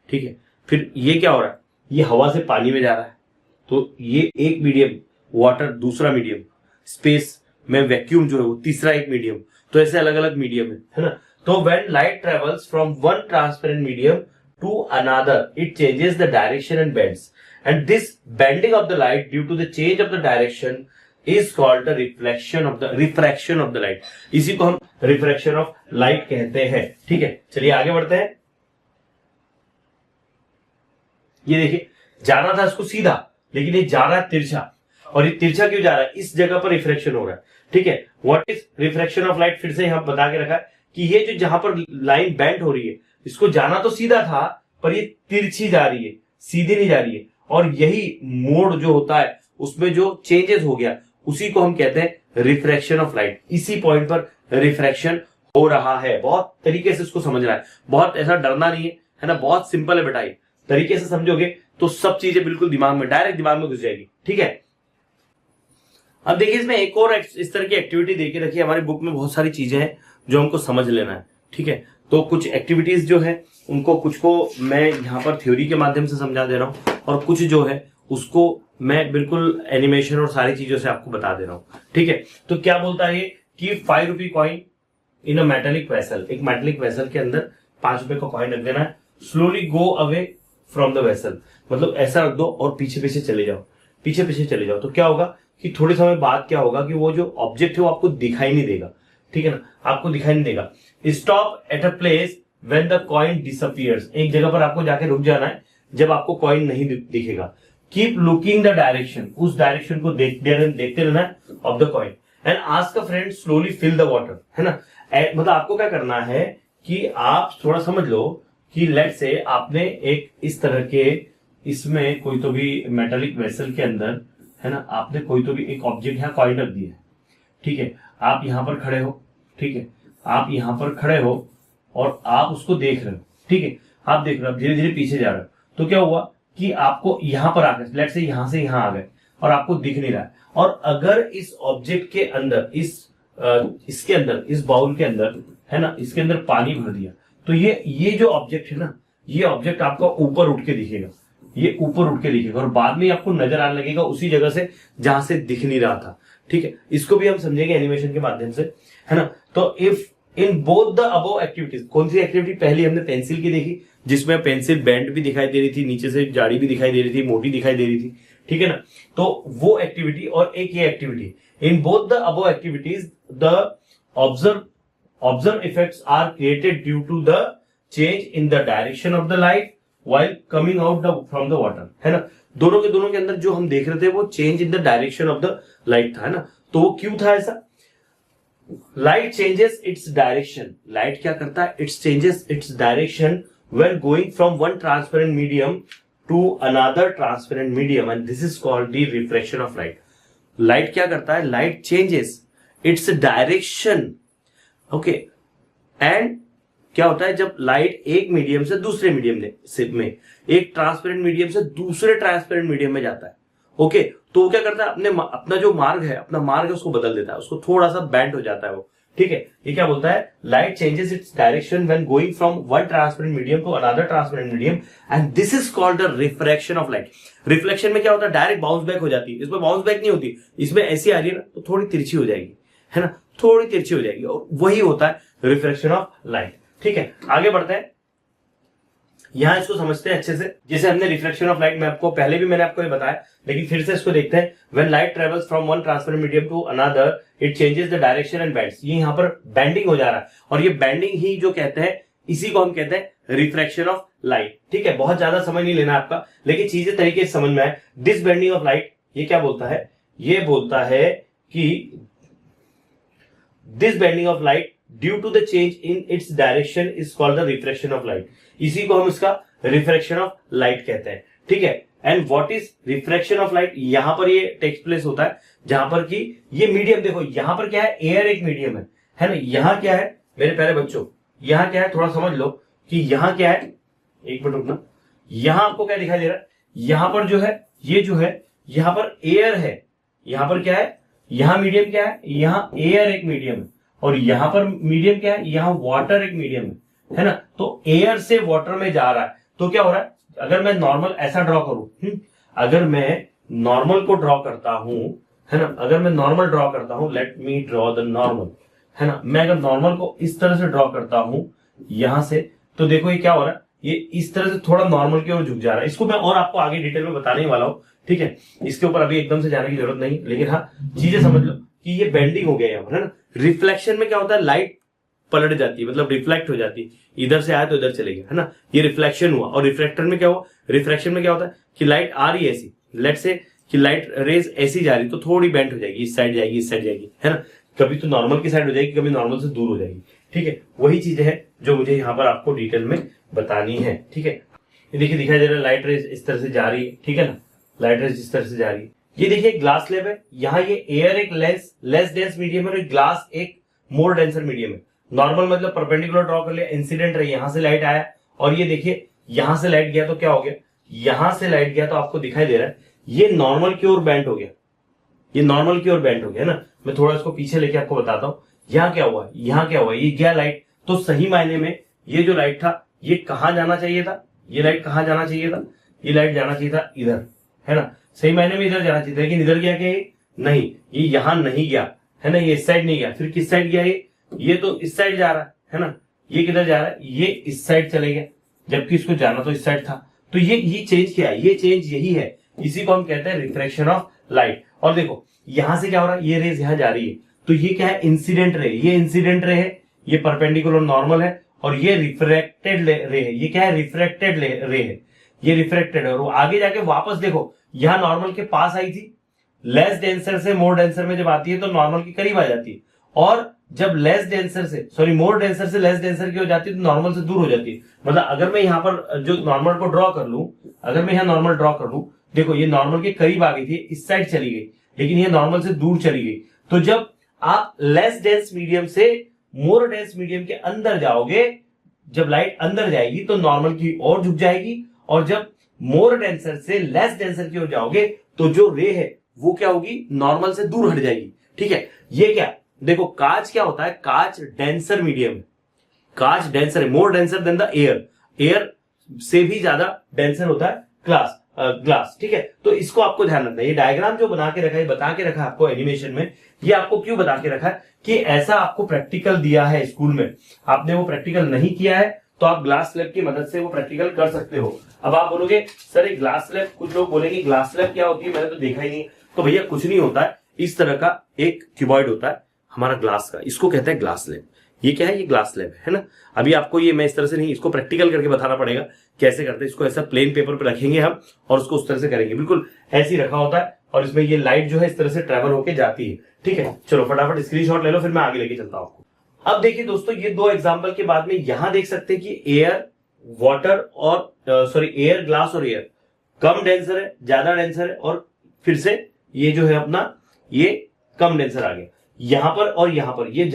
ठीक है, फिर ये क्या हो रहा है, ये हवा से पानी में जा रहा है, तो ये एक मीडियम वाटर, दूसरा मीडियम स्पेस में वैक्यूम जो है वो तीसरा एक मीडियम, तो ऐसे अलग अलग मीडियम है ना। तो when light travels from one transparent medium to another it changes the direction and bends, and this bending of the light due to the change of the direction is called the refraction of the light. इसी को हम रिफ्रैक्शन ऑफ लाइट कहते हैं। ठीक है, चलिए आगे बढ़ते हैं। ये देखिए, जाना था इसको सीधा, लेकिन ये जा रहा है तिरछा, और ये तिरछा क्यों जा रहा है, इस जगह पर रिफ्लेक्शन हो रहा है। ठीक है, what is reflection of light, फिर से यहां बता के रखा है कि ये जो जहां पर लाइन बेंड हो रही है, इसको जाना तो सीधा था पर ये तिरछी जा रही है, सीधी नहीं जा रही है, और यही मोड जो होता है उसमें जो चेंजेस हो गया उसी को हम कहते हैं रिफ्रैक्शन ऑफ लाइट। इसी पॉइंट पर रिफ्रैक्शन हो रहा है। बहुत तरीके से इसको समझना है, बहुत ऐसा डरना नहीं है ना, बहुत सिंपल है बेटा। ये तरीके से समझोगे तो सब चीजें बिल्कुल दिमाग में, डायरेक्ट दिमाग में घुस जाएगी। ठीक है, अब देखिए इसमें एक और इस तरह की एक्टिविटी देके रखी है। हमारी बुक में बहुत सारी चीजें हैं जो हमको समझ लेना है। ठीक है, तो कुछ एक्टिविटीज जो है उनको, कुछ को मैं यहाँ पर थ्योरी के माध्यम से समझा दे रहा हूँ और कुछ जो है उसको मैं बिल्कुल एनिमेशन और सारी चीजों से आपको बता दे रहा हूँ। ठीक है, तो क्या बोलता है कि 5 rupee coin in a metallic vessel, एक मेटेलिक वेसल के अंदर 5 रुपए का कॉइन रख देना है। Slowly go away from the vessel, मतलब ऐसा रख दो और पीछे पीछे चले जाओ, पीछे पीछे चले जाओ। तो क्या होगा कि थोड़े समय बाद क्या होगा कि वो जो ऑब्जेक्ट है वो आपको दिखाई नहीं देगा। ठीक है ना, आपको दिखाई नहीं देगा। Stop at a place when the coin disappears, एक जगह पर आपको जाके रुक जाना है जब आपको कॉइन नहीं दिखेगा। कीप लुकिंग द डायरेक्शन, उस डायरेक्शन को देखते रहना है of the coin and ask a friend slowly fill the water, है ना। मतलब आपको क्या करना है कि आप थोड़ा समझ लो कि लेट से आपने एक इस तरह के, इसमें कोई तो भी मेटेलिक वेसल के अंदर, है ना, आपने कोई तो भी एक ऑब्जेक्ट यहाँ कॉइन रख दिया है। ठीक है, आप यहां पर खड़े हो, ठीक है, आप यहां पर खड़े हो और आप उसको देख रहे हो। ठीक है, आप देख रहे हो, धीरे धीरे पीछे जा रहे हो। तो क्या हुआ कि आपको यहां पर आ गए, लेट से यहां आ गए और आपको दिख नहीं रहा है। और अगर इस ऑब्जेक्ट के अंदर, इसके अंदर, इस बाउल के अंदर, है ना, इसके अंदर पानी भर दिया, तो ये जो ऑब्जेक्ट है ना, ये ऑब्जेक्ट आपको ऊपर उठ के दिखेगा, ये ऊपर उठ के दिखेगा और बाद में आपको नजर आने लगेगा उसी जगह से जहां से दिख नहीं रहा था। ठीक है, इसको भी हम समझेंगे एनिमेशन के माध्यम से, है ना। तो if in both the above activities, कौन सी एक्टिविटी, पहली हमने पेंसिल की देखी जिसमें पेंसिल बेंड भी दिखाई दे रही थी, नीचे से जाड़ी भी दिखाई दे रही थी, मोटी दिखाई दे रही थी। ठीक है ना, तो वो एक्टिविटी और एक ये activity, in both the above activities the observe effects are created due to the change in the direction of the light while coming out from the water, है ना। दोनों के अंदर जो हम देख रहे थे वो change in the direction of the light था, है ना। तो वो क्यों था ऐसा? Light changes its direction, light क्या करता है, its changes its direction when going from one transparent medium to another transparent medium and this is called the reflection of light. Light क्या करता है, light changes its direction, okay. And क्या होता है, जब लाइट एक मीडियम से दूसरे मीडियम में, एक ट्रांसपेरेंट मीडियम से दूसरे ट्रांसपेरेंट मीडियम में जाता है, ओके, तो वो क्या करता है, अपना जो मार्ग है, उसको बदल देता है, उसको थोड़ा सा बेंड हो जाता है वो। ठीक है, ये क्या बोलता है, light changes its direction when going from one transparent medium to another transparent medium and this is called the refraction of light. Reflection में क्या होता है, डायरेक्ट बाउंस बैक हो जाती है, इसमें बाउंस बैक नहीं होती, इसमें ऐसी आ रही है ना, तो थोड़ी तिरछी हो जाएगी, है ना, थोड़ी तिरछी हो जाएगी, और वही होता है रिफ्लेक्शन ऑफ लाइट। ठीक है, आगे बढ़ते हैं, यहां इसको समझते हैं अच्छे से। जैसे हमने रिफ्लेक्शन ऑफ लाइट में आपको पहले भी मैंने आपको ये बताया, लेकिन फिर से इसको देखते हैं। When light travels from one transparent medium to another it changes the direction and bends. ये यहाँ पर बेंडिंग हो जा रहा है और ये बेंडिंग ही जो कहते हैं, इसी को हम कहते हैं रिफ्रैक्शन ऑफ लाइट। ठीक है, बहुत ज्यादा समझ नहीं लेना आपका, लेकिन चीजें तरीके से समझ में आए। दिस बेंडिंग ऑफ लाइट, ये क्या बोलता है, ये बोलता है कि this bending of light due to the change in its direction is called the refraction of light. इसी को हम इसका रिफ्रैक्शन ऑफ लाइट कहते हैं। ठीक है, and what is refraction of light, यहां पर ये टेक्स प्लेस होता है जहां पर कि ये मीडियम, देखो यहां पर क्या है, एयर एक मीडियम है ना। यहां क्या है मेरे प्यारे बच्चों, यहां क्या है, थोड़ा समझ लो कि यहां क्या है, एक मिनट रुकना, यहां आपको क्या दिखाई दे रहा है, यहां पर जो है, ये जो है, यहां पर एयर है, यहां पर क्या है, यहां मीडियम क्या है, यहां एयर एक मीडियम है, और यहां पर मीडियम क्या है, यहां वाटर एक मीडियम है ना। तो एयर से वाटर में जा रहा है, तो क्या हो रहा है, अगर मैं नॉर्मल ऐसा ड्रॉ करूं, अगर मैं नॉर्मल को ड्रॉ करता हूं, है ना, अगर मैं नॉर्मल ड्रॉ करता हूं, let me draw the normal, है ना, मैं अगर नॉर्मल को इस तरह से ड्रॉ करता हूं यहां से, तो देखो ये क्या हो रहा है, ये इस तरह से थोड़ा नॉर्मल की ओर झुक जा रहा है। इसको मैं और आपको आगे डिटेल में बताने ही वाला हूं। ठीक है, इसके ऊपर अभी एकदम से जाने की जरूरत नहीं, लेकिन हाँ चीजें समझ लो कि ये बेंडिंग हो गया यहाँ पर, है ना। रिफ्लेक्शन में क्या होता है, लाइट पलट जाती है, मतलब रिफ्लेक्ट हो जाती है, इधर से आया तो इधर चले गया, है ना, ये रिफ्लेक्शन हुआ। और रिफ्लेक्टर में क्या हुआ, रिफ्रैक्शन में क्या होता है कि लाइट आ रही है ऐसी, लेट से कि लाइट रेज ऐसी जा रही तो थोड़ी बेंट हो जाएगी, इस साइड जाएगी, इस साइड जाएगी, है ना। कभी तो नॉर्मल की साइड हो जाएगी, कभी नॉर्मल से दूर हो जाएगी, ठीक है। वही चीजें है जो मुझे यहाँ पर आपको डिटेल में बतानी है, ठीक है। ये देखिए दिखाई दे रहा है लाइट रेज इस तरह से जा रही है, ठीक है ना, लाइट रेज इस तरह से जा रही है। ये देखिए ग्लास स्लैब है, यहाँ ये एयर एक लेस डेंस मीडियम है और ग्लास एक मोर डेंसर मीडियम है। नॉर्मल मतलब परपेंडिकुलर ड्रॉ कर लिया, इंसिडेंट रही, यहां से लाइट आया और ये देखिए यहां से लाइट गया तो क्या हो गया, यहां से लाइट गया तो आपको दिखाई दे रहा है ये नॉर्मल की ओर बेंट हो गया, ये नॉर्मल की ओर बेंट हो गया ना। मैं थोड़ा इसको पीछे लेके आपको बताता हूं, यहाँ क्या हुआ, यहाँ क्या हुआ, ये गया लाइट तो सही मायने में ये जो लाइट था ये कहां जाना चाहिए था, ये लाइट कहां जाना चाहिए था, ये लाइट जाना चाहिए था इधर, है ना, सही मायने में इधर जाना चाहिए था, लेकिन इधर गया क्या, नहीं, ये यहां नहीं गया, है ना, ये इस साइड नहीं गया, फिर किस साइड गया, ये तो इस साइड जा रहा है ना, ये किधर जा रहा है, ये इस साइड चले गया, जबकि इसको जाना तो इस साइड था। तो ये चेंज क्या है, ये चेंज यही है, इसी को हम कहते हैं रिफ्रैक्शन ऑफ लाइट। और देखो यहां से क्या हो रहा है, ये रेज यहां जा रही है तो ये क्या है, इंसिडेंट रे, ये इंसिडेंट रे है, ये परपेंडिकुलर नॉर्मल है, और ये रिफ्रैक्टेड रे है, ये क्या है, रिफ्रैक्टेड रे है, ये रिफ्रैक्टेड है। और आगे जाके वापस देखो यहां नॉर्मल के पास आई थी, लेस डेंसर से मोर डेंसर में जब आती है तो नॉर्मल के करीब आ जाती है, और जब लेस डेंसर से मोर डेंसर से लेस डेंसर की हो जाती है तो नॉर्मल से दूर हो जाती है। मतलब अगर मैं यहाँ पर जो नॉर्मल को ड्रॉ कर लूं, अगर मैं यहाँ नॉर्मल ड्रॉ कर लूं, देखो ये नॉर्मल के करीब आ गई थी, इस साइड चली गई, लेकिन ये नॉर्मल से दूर चली गई। तो जब आप लेस डेंस मीडियम से मोर डेंस मीडियम के अंदर जाओगे, जब लाइट अंदर जाएगी तो नॉर्मल की ओर झुक जाएगी, और जब मोर डेंसर से लेस डेंसर की ओर जाओगे तो जो रे है वो क्या होगी, नॉर्मल से दूर हट जाएगी, ठीक है। ये क्या, देखो कांच क्या होता है, कांच डेंसर मीडियम है, कांच डेंसर है, मोर denser then the air, air से भी ज्यादा डेंसर होता है ग्लास, ठीक है। तो इसको आपको ध्यान रखना है, ये डायग्राम जो बना के रखा है, बता के रखा है आपको एनिमेशन में, ये आपको क्यों बता के रखा है कि ऐसा आपको प्रैक्टिकल दिया है स्कूल में, आपने वो प्रैक्टिकल नहीं किया है तो आप ग्लास स्लैब की मदद से वो प्रैक्टिकल कर सकते हो। अब आप बोलोगे सर एक ग्लास स्लैब, कुछ लोग बोलेंगे ग्लास स्लैब क्या होती है, मैंने तो देखा ही नहीं। तो भैया कुछ नहीं होता है, इस तरह का एक क्यूबॉइड होता है हमारा ग्लास का, इसको कहते हैं ग्लास स्लैब। ये क्या है, ये ग्लास स्लैब है ना। अभी आपको ये मैं इस तरह से नहीं, इसको प्रैक्टिकल करके बताना पड़ेगा कैसे करते हैं। इसको ऐसा प्लेन पेपर पे रखेंगे हम और उसको उस तरह से करेंगे, बिल्कुल ऐसे ही रखा होता है, और इसमें ये लाइट जो है इस तरह से ट्रेवल होके जाती है, ठीक है। चलो फटाफट स्क्रीनशॉट ले लो, फिर मैं आगे लेके चलता हूं आपको। अब देखिए दोस्तों, ये दो एग्जाम्पल के बाद में यहां देख सकते हैं कि एयर वाटर और एयर ग्लास और एयर कम डेंसर है, ज्यादा डेंसर है, और फिर से ये जो है अपना ये कम डेंसर आ गया। यहां पर और यहां पर, ये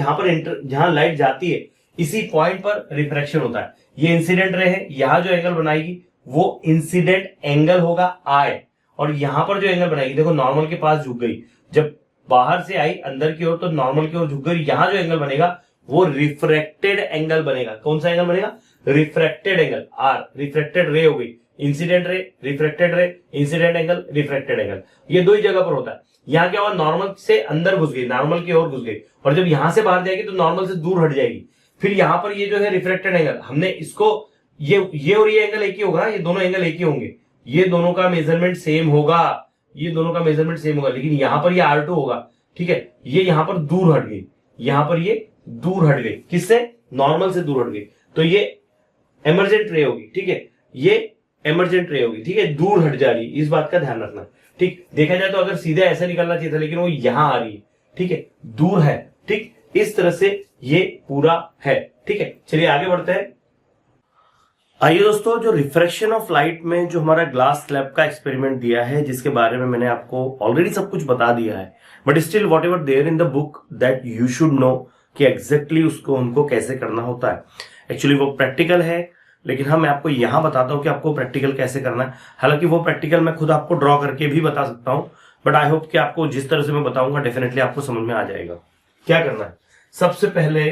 जहां लाइट जाती है इसी पॉइंट पर रिफ्रैक्शन होता है। ये इंसिडेंट रे है, यहां जो एंगल बनाएगी वो इंसिडेंट एंगल होगा आई, और यहां पर जो एंगल बनाएगी देखो नॉर्मल के पास झुक गई, जब बाहर से आई अंदर की ओर तो नॉर्मल की ओर झुक गई, यहां जो एंगल बनेगा वो रिफ्रैक्टेड एंगल बनेगा। कौन सा एंगल बनेगा, रिफ्रैक्टेड एंगल, आर रिफ्रैक्टेड रे हो गई, इंसिडेंट रे, रिफ्रैक्टेड रे, इंसिडेंट एंगल, रिफ्रैक्टेड एंगल, ये दो ही जगह पर होता है। यहाँ क्या हुआ, नॉर्मल से अंदर घुस गई, नॉर्मल की ओर घुस गई, और जब यहां से बाहर जाएगी तो नॉर्मल से दूर हट जाएगी। फिर यहां पर ये जो है रिफ्रैक्टेड एंगल, हमने इसको ये और ये एंगल एक ही होगा, ये दोनों एंगल एक ही होंगे, ये दोनों का मेजरमेंट सेम होगा, ये दोनों का मेजरमेंट सेम होगा, लेकिन यहां पर ये R2 होगा, ठीक है। ये यहां पर दूर हट गई, यहां पर ये दूर हट गई, किससे, नॉर्मल से दूर हट गई, तो ये एमर्जेंट रे होगी, ठीक है, ये एमर्जेंट रे होगी, ठीक है, दूर हट जा रही है, इस बात का ध्यान रखना, ठीक। देखा जाए तो अगर सीधे ऐसे निकलना चाहिए था, लेकिन वो यहां आ रही है, ठीक है, दूर है, ठीक, इस तरह से ये पूरा है, ठीक है। चलिए आगे बढ़ते हैं। आइए दोस्तों, जो रिफ्रैक्शन ऑफ लाइट में जो हमारा ग्लास स्लैब का एक्सपेरिमेंट दिया है, जिसके बारे में मैंने आपको ऑलरेडी सब कुछ बता दिया है, but still whatever there in the book that you should know कि एग्जैक्टली उसको उनको कैसे करना होता है। एक्चुअली वो प्रैक्टिकल है, लेकिन मैं आपको यहां बताता हूं कि आपको प्रैक्टिकल कैसे करना है। हालांकि वो प्रैक्टिकल मैं खुद आपको ड्रॉ करके भी बता सकता हूं, बट आई होप कि आपको जिस तरह से मैं बताऊंगा डेफिनेटली आपको समझ में आ जाएगा। क्या करना है, सबसे पहले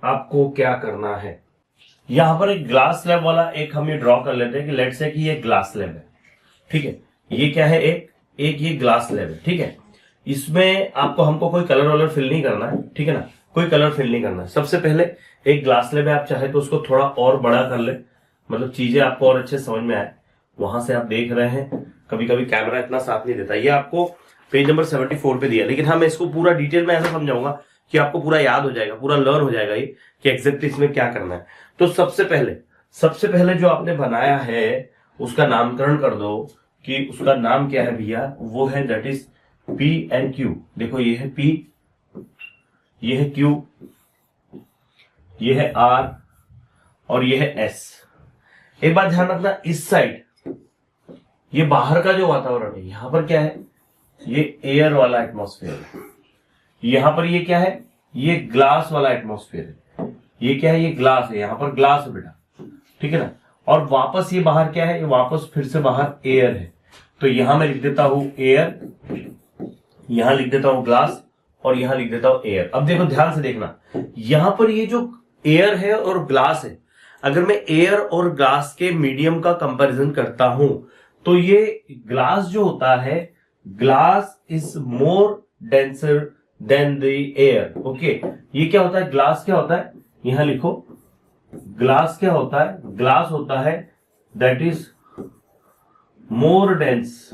आपको क्या करना है, यहां पर एक ग्लास स्लैब वाला एक हम ये ड्रॉ कर लेते हैं कि लेट्स से कि ये ग्लास स्लैब है, ठीक है। ये क्या है, एक ये ग्लास स्लैब है, ठीक है। इसमें हमको कोई कलर वलर फिल नहीं करना है, ठीक है ना, कोई कलर फिल नहीं करना है। सबसे पहले एक ग्लास स्लैब है, आप चाहे तो उसको थोड़ा और बड़ा कर ले, मतलब चीजें आपको और अच्छे समझ में आए। वहां से आप देख रहे हैं, कभी कभी कैमरा इतना साथ नहीं देता। ये आपको पेज नंबर 74 पे दिया, लेकिन मैं इसको पूरा डिटेल में ऐसा समझाऊंगा कि आपको पूरा याद हो जाएगा, पूरा लर्न हो जाएगा ये कि एग्जैक्टली इसमें क्या करना है। तो सबसे पहले जो आपने बनाया है उसका नामकरण कर दो कि उसका नाम क्या है भैया, वो है that is P and Q. देखो ये है पी, ये है क्यू, ये है आर और ये है एस। एक बात ध्यान रखना, इस साइड ये बाहर का जो वातावरण है, यहां पर क्या है, ये एयर वाला एटमॉस्फेयर है। यहां पर ये क्या है, ये ग्लास वाला एटमॉस्फेयर है। ये क्या है, ये ग्लास है, यहां पर ग्लास है बेटा, ठीक है ना। और वापस ये बाहर क्या है, ये वापस फिर से बाहर एयर है। तो यहां मैं लिख देता हूं एयर, यहां लिख देता हूं ग्लास और यहां लिख देता हूं एयर। अब देखो ध्यान से देखना, यहां पर ये जो एयर है और ग्लास है, अगर मैं एयर और ग्लास के मीडियम का कंपैरिजन करता हूं तो ये ग्लास जो होता है, glass is more denser then the air. Okay, ये क्या होता है, ग्लास क्या होता है, यहां लिखो, ग्लास क्या होता है, ग्लास होता है that is more dense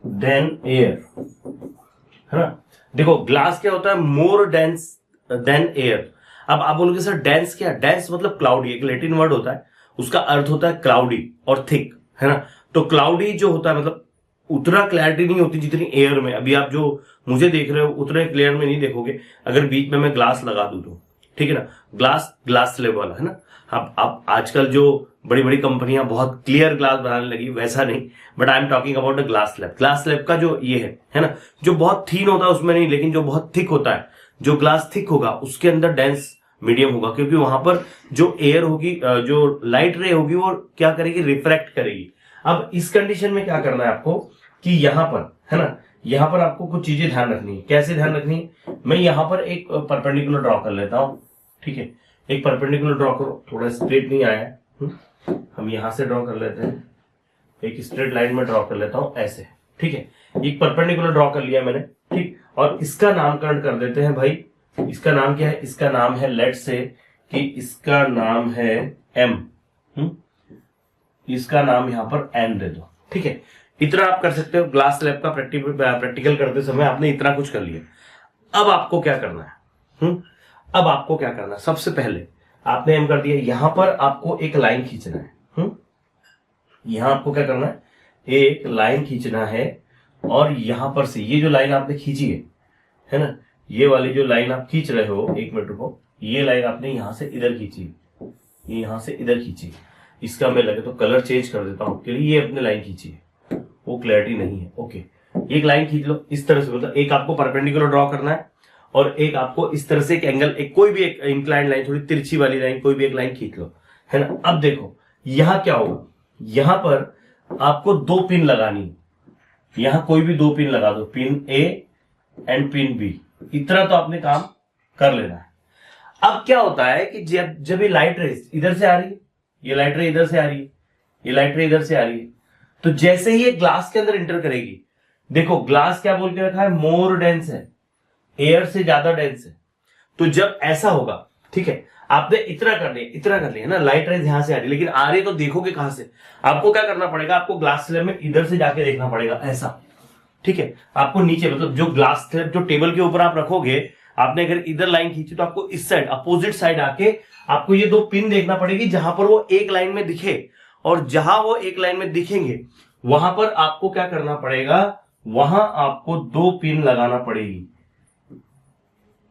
then air, है ना। देखो ग्लास क्या होता है, मोर डेंस देन एयर। अब आप बोलोगे सर डेंस क्या, डेंस मतलब क्लाउडी, एक लैटिन वर्ड होता है, उसका अर्थ होता है क्लाउडी और थिक, है ना। तो क्लाउडी जो होता है मतलब उतना क्लैरिटी नहीं होती जितनी एयर में। अभी आप जो मुझे देख रहे हो उतने क्लियर में नहीं देखोगे अगर बीच में मैं ग्लास लगा दूं तो, ठीक है ना। ग्लास स्लैब वाला, है ना। अब आजकल जो बड़ी बड़ी कंपनियां बहुत क्लियर ग्लास बनाने लगी, वैसा नहीं, but I am talking about the glass slab. Glass slab का जो ये है ना, जो बहुत थीन होता है उसमें नहीं, लेकिन जो बहुत थिक होता है, जो ग्लास थिक होगा उसके अंदर डेंस मीडियम होगा, क्योंकि वहां पर जो एयर होगी, जो लाइट रे होगी वो क्या करेगी, रिफ्रैक्ट करेगी। अब इस कंडीशन में क्या करना है आपको कि यहां पर, है ना, यहां पर आपको कुछ चीजें ध्यान रखनी है। कैसे ध्यान रखनी है, मैं यहां पर एक परपेंडिकुलर ड्रॉ कर लेता हूं, ठीक है। एक परपेंडिकुलर ड्रॉ करो, थोड़ा स्ट्रेट नहीं आया है, हम यहां से ड्रॉ कर लेते हैं, एक स्ट्रेट लाइन में ड्रॉ कर लेता हूं ऐसे, ठीक है। एक परपेंडिकुलर ड्रॉ कर लिया मैंने, ठीक। और इसका नामकरण कर देते हैं भाई, इसका नाम क्या है, इसका नाम है, लेट से कि इसका नाम है एम, इसका नाम यहां पर एन दे दो, ठीक है। इतना आप कर सकते हो। ग्लास स्लैब का प्रैक्टिकल करते समय आपने इतना कुछ कर लिया। अब आपको क्या करना है, अब आपको क्या करना है, सबसे पहले आपने एम कर दिया, यहां पर आपको एक लाइन खींचना है। यहां आपको क्या करना है, एक लाइन खींचना है, और यहां पर से ये जो लाइन आपने खींची है ना, ये वाली जो लाइन आप खींच रहे हो, एक मिनट रुको, ये लाइन आपने यहां से इधर खींची, ये यहां से इधर खींची। इसका मैं लगे तो कलर चेंज कर देता हूं, क्योंकि ये अपने लाइन खींची है, वो क्लैरिटी नहीं है। ओके, एक लाइन खींच लो इस तरह से, मतलब एक आपको परपेंडिकुलर ड्रॉ करना है और एक आपको इस तरह से एक एंगल, एक कोई भी एक इंक्लाइंड लाइन, थोड़ी तिरछी वाली लाइन, कोई भी एक लाइन खींच लो, है ना। अब देखो यहां क्या होगा, यहां पर आपको दो पिन लगानी है, यहां कोई भी दो पिन लगा दो, pin A and pin B, इतना तो आपने काम कर लेना है। अब क्या होता है कि जब ये लाइट रेज इधर से आ रही है, ये लाइट रे इधर से आ रही है, ये लाइट रे इधर से आ रही है, तो जैसे ही ये ग्लास के अंदर इंटर करेगी, देखो ग्लास क्या बोल के रखा है, मोर डेंस है, एयर से ज्यादा डेंस है। तो जब ऐसा होगा, ठीक है, आपने इतना कर लिया ना, लाइट रेज यहां से आ रही, लेकिन आ रही तो देखोगे कहां से, आपको क्या करना पड़ेगा, आपको ग्लास स्लैब में इधर से जाके देखना पड़ेगा, ऐसा, ठीक है। आपको नीचे, मतलब जो ग्लास स्लैब जो टेबल के ऊपर आप रखोगे, आपने अगर इधर लाइन खींची तो आपको इस साइड, अपोजिट साइड आके आपको ये दो पिन देखना पड़ेगी, जहां पर वो एक लाइन में दिखे, और जहां वो एक लाइन में दिखेंगे वहां पर आपको क्या करना पड़ेगा, वहां आपको दो पिन लगाना पड़ेगी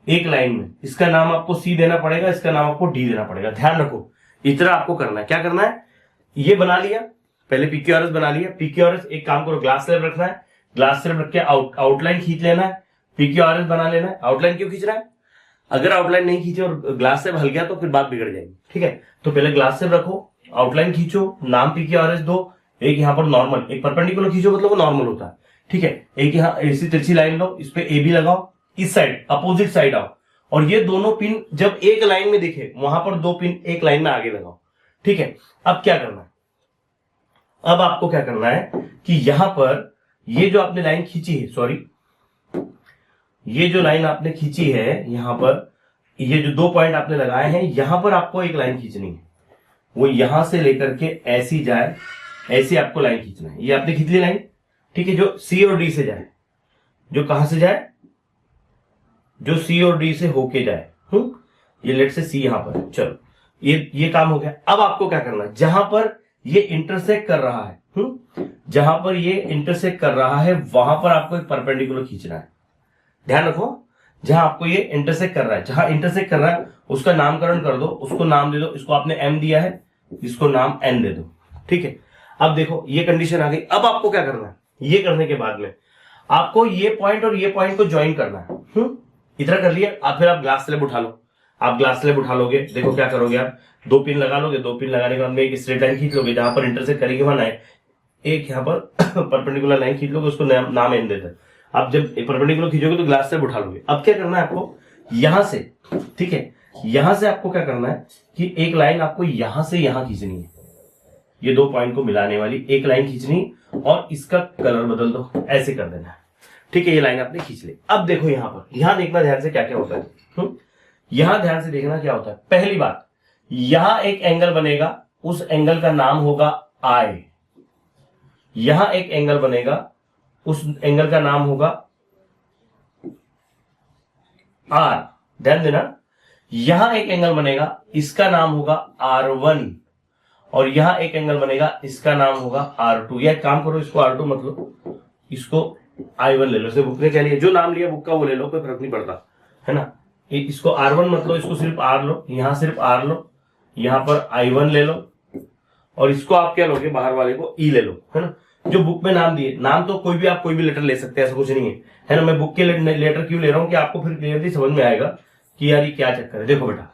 एक लाइन में। इसका नाम आपको सी देना पड़ेगा, इसका नाम आपको डी देना पड़ेगा। ध्यान रखो, इतना आपको करना है। क्या करना है, ये बना लिया, पहले पीक्यूआरएस बना लिया। पीक्यूआरएस एक काम करो, ग्लास स्लैब रखना है, ग्लास स्लैब रख के आउटलाइन खींच लेना है, पीक्यूआरएस बना लेना है। आउटलाइन क्यों खींच रहा है, अगर आउटलाइन नहीं खींचे और ग्लास स्लैब हल गया तो फिर बात बिगड़ जाएगी, ठीक है। तो पहले ग्लास स्लैब रखो, आउटलाइन खींचो, नाम पीक्यूआरएस दो, एक यहां पर नॉर्मल, एक परपेंडिकुलर खींचो मतलब वो नॉर्मल होता है, ठीक है। एक यहां ऐसी तिरछी लाइन लो, इस पे ए बी लगाओ, इस साइड अपोजिट साइड आओ, और ये दोनों पिन जब एक लाइन में दिखे वहां पर दो पिन एक लाइन में आगे लगाओ, ठीक है। अब क्या करना है, अब आपको क्या करना है कि यहां पर ये जो आपने लाइन खींची है, सॉरी, ये जो लाइन आपने खींची है यहां पर, ये जो दो पॉइंट आपने लगाए हैं, यहां पर आपको एक लाइन खींचनी है, वो यहां से लेकर के ऐसी जाए, ऐसी आपको लाइन खींचना है। ये आपने खींच ली लाइन, ठीक है, जो सी और डी से जाए, जो कहां से जाए, जो सी और डी से होके जाए, ये लेट से सी यहां पर, चलो ये काम हो गया। अब आपको क्या करना है, जहां पर ये इंटरसेक्ट कर रहा है, जहां पर ये इंटरसेक्ट कर रहा है वहां पर आपको एक परपेंडिकुलर खींचना है। ध्यान रखो, जहां आपको ये इंटरसेक्ट कर रहा है, जहां इंटरसेक्ट कर रहा है उसका नामकरण कर दो, उसको नाम दे दो, इसको आपने एम दिया है, इसको नाम एन दे दो। ठीक है, अब देखो ये कंडीशन आ गई। अब आपको क्या करना है, ये करने के बाद में आपको ये पॉइंट और ये पॉइंट को ज्वाइन करना है। इतना कर लिया, आप फिर आप ग्लास स्लैब उठा लो। आप ग्लास स्लैब उठा लोगे, देखो क्या करोगे आप, 2 पिन लगा लोगे, 2 पिन लगाने के बाद में एक स्ट्रेट लाइन खींच लोगे, जहां पर इंटरसेक्ट करेंगे वहां लाइन, एक यहाँ पर परपेंडिकुलर लाइन खींच लोगे, उसको नाम एन देते हैं। आप जब परपेंडिकुलर खींचोगे तो ग्लास स्लैब उठा लोगे। अब क्या करना है आपको, यहां से, ठीक है, यहां से आपको क्या करना है कि एक लाइन आपको यहां से यहां खींचनी है, ये 2 पॉइंट को मिलाने वाली एक लाइन खींचनी, और इसका कलर बदल दो, ऐसे कर देना है। ठीक है, ये लाइन आपने खींच ली। अब देखो यहां पर, यहां देखना ध्यान से क्या क्या होता है, यहां ध्यान से देखना क्या होता है। पहली बात, यहां एक एंगल बनेगा, उस एंगल का नाम होगा आई। यहां एक एंगल बनेगा, उस एंगल का नाम होगा आर। ध्यान देना, यहां एक एंगल बनेगा, इसका नाम होगा R1, और यहां एक एंगल बनेगा, इसका नाम होगा R2। या एक काम करो, इसको R2 मत लो, इसको I1 ले लो। इसे बुक ने क्या लिया, जो नाम लिया बुक का वो ले लो, कोई फर्क नहीं पड़ता, है ना। इसको R1 मत लो, इसको सिर्फ R लो, यहां सिर्फ R लो, यहां पर I1 ले लो, और इसको आप क्या लोगे, बाहर वाले को E ले लो, है ना। जो बुक में नाम दिए, नाम तो कोई भी आप कोई भी लेटर ले सकते हैं, ऐसा कुछ नहीं है ना। मैं बुक के लेटर क्यों ले रहा हूं कि आपको फिर क्लियरली समझ में आएगा कि यार ये क्या चक्कर है। देखो बेटा,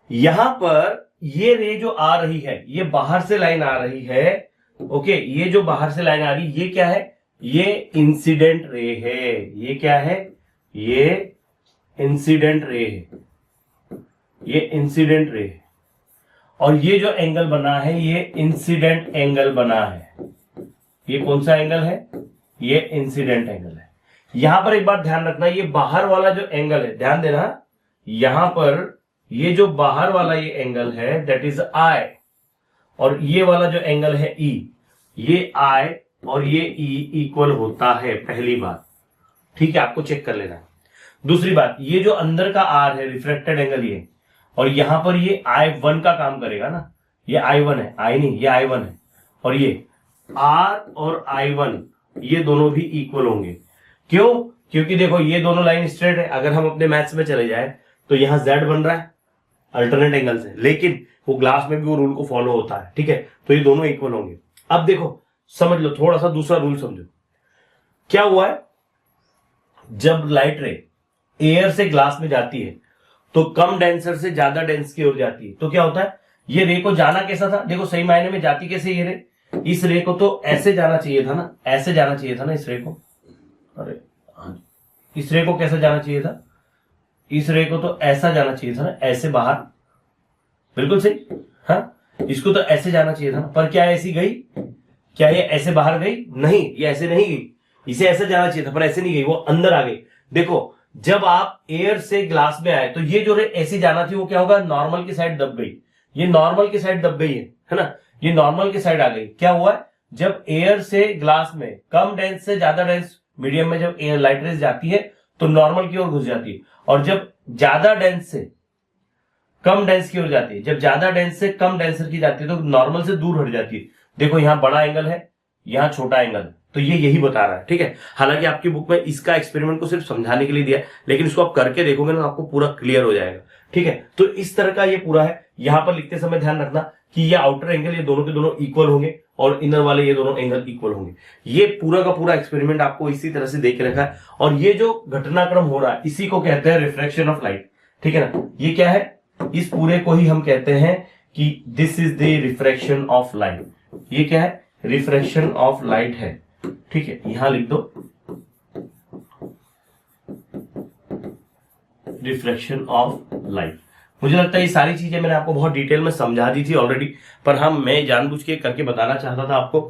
यहां पर ये रे जो आ रही है, ये बाहर से लाइन आ रही है, ओके। ये जो बाहर से लाइन आ रही है, ये क्या है, ये इंसिडेंट रे है। ये क्या है, ये इंसिडेंट रे है, ये इंसिडेंट रे है। और ये जो एंगल बना है, ये इंसिडेंट एंगल बना है। ये कौन सा एंगल है, ये इंसिडेंट एंगल है। यहां पर एक बात ध्यान रखना, ये बाहर वाला जो एंगल है, ध्यान देना, यहां पर ये जो बाहर वाला ये एंगल है दैट इज आई, और ये वाला जो एंगल है ई, ये आई और ये ई इक्वल होता है। पहली बात, ठीक है, आपको चेक कर लेना है। दूसरी बात, ये जो अंदर का आर है, रिफ्लेक्टेड एंगल ये, और यहां पर ये I1 का काम करेगा ना, ये I1 है, आई नहीं, ये I1 है, और ये R और I1 ये दोनों भी इक्वल होंगे। क्यों, क्योंकि देखो ये दोनों लाइन स्ट्रेट है। अगर हम अपने मैथ्स में चले जाए तो यहां Z बन रहा है अल्टरनेट एंगल से, लेकिन वो ग्लास में भी वो रूल को फॉलो होता है, ठीक है, तो ये दोनों इक्वल होंगे। अब देखो समझ लो, थोड़ा सा दूसरा रूल समझो। क्या हुआ है, जब लाइट रे एयर से ग्लास में जाती है तो कम डेंसर से ज्यादा डेंस की ओर जाती है, तो क्या होता है, ये रे को जाना कैसा था, देखो सही मायने में जाती कैसे ये रे, इस रे को तो ऐसे जाना चाहिए था ना, ऐसे जाना चाहिए था ना इस रे को, अरे इस रे को कैसे जाना चाहिए था, इस रे को तो ऐसा जाना चाहिए था ना, ऐसे बाहर, बिल्कुल सही, हाँ, इसको तो ऐसे जाना चाहिए था ना, पर क्या ऐसी गई, क्या ये ऐसे बाहर गई, नहीं, ये ऐसे नहीं गई, इसे ऐसे जाना चाहिए था पर ऐसे नहीं गई, वो अंदर आ गई। देखो जब आप एयर से ग्लास में आए तो ये जो रे ऐसी जाना थी वो क्या होगा, नॉर्मल की साइड दब गई, ये नॉर्मल की साइड दब गई है ना, ये नॉर्मल की साइड आ गई। क्या हुआ, जब एयर से ग्लास में कम डेंस से ज्यादा डेंस मीडियम में जब एयर लाइट रेज जाती है तो नॉर्मल की ओर घुस जाती है, और जब ज्यादा डेंस से कम डेंस की ओर जाती है, जब ज्यादा डेंस से कम डेंसर की जाती है तो नॉर्मल से दूर हट जाती है। देखो यहां बड़ा एंगल है, यहां छोटा एंगल है, तो ये यही बता रहा है, ठीक है। हालांकि आपकी बुक में इसका एक्सपेरिमेंट को सिर्फ समझाने के लिए दिया है, लेकिन इसको आप करके देखोगे ना आपको पूरा क्लियर हो जाएगा, ठीक है। तो इस तरह का ये पूरा है। यहां पर लिखते समय ध्यान रखना कि ये आउटर एंगल ये दोनों के दोनों इक्वल होंगे और इनर वाले ये दोनों एंगल इक्वल होंगे। ये पूरा का पूरा एक्सपेरिमेंट आपको इसी तरह से देख रखा है, और ये जो घटनाक्रम हो रहा है इसी को कहते हैं रिफ्रैक्शन ऑफ लाइट, ठीक है ना। ये क्या है, इस पूरे को ही हम कहते हैं कि this is the refraction of light. ये क्या है, रिफ्रैक्शन ऑफ लाइट है, ठीक है, यहां लिख दो रिफ्रैक्शन ऑफ लाइट। मुझे लगता है ये सारी चीजें मैंने आपको बहुत डिटेल में समझा दी थी ऑलरेडी, पर मैं जानबूझ के करके बताना चाहता था आपको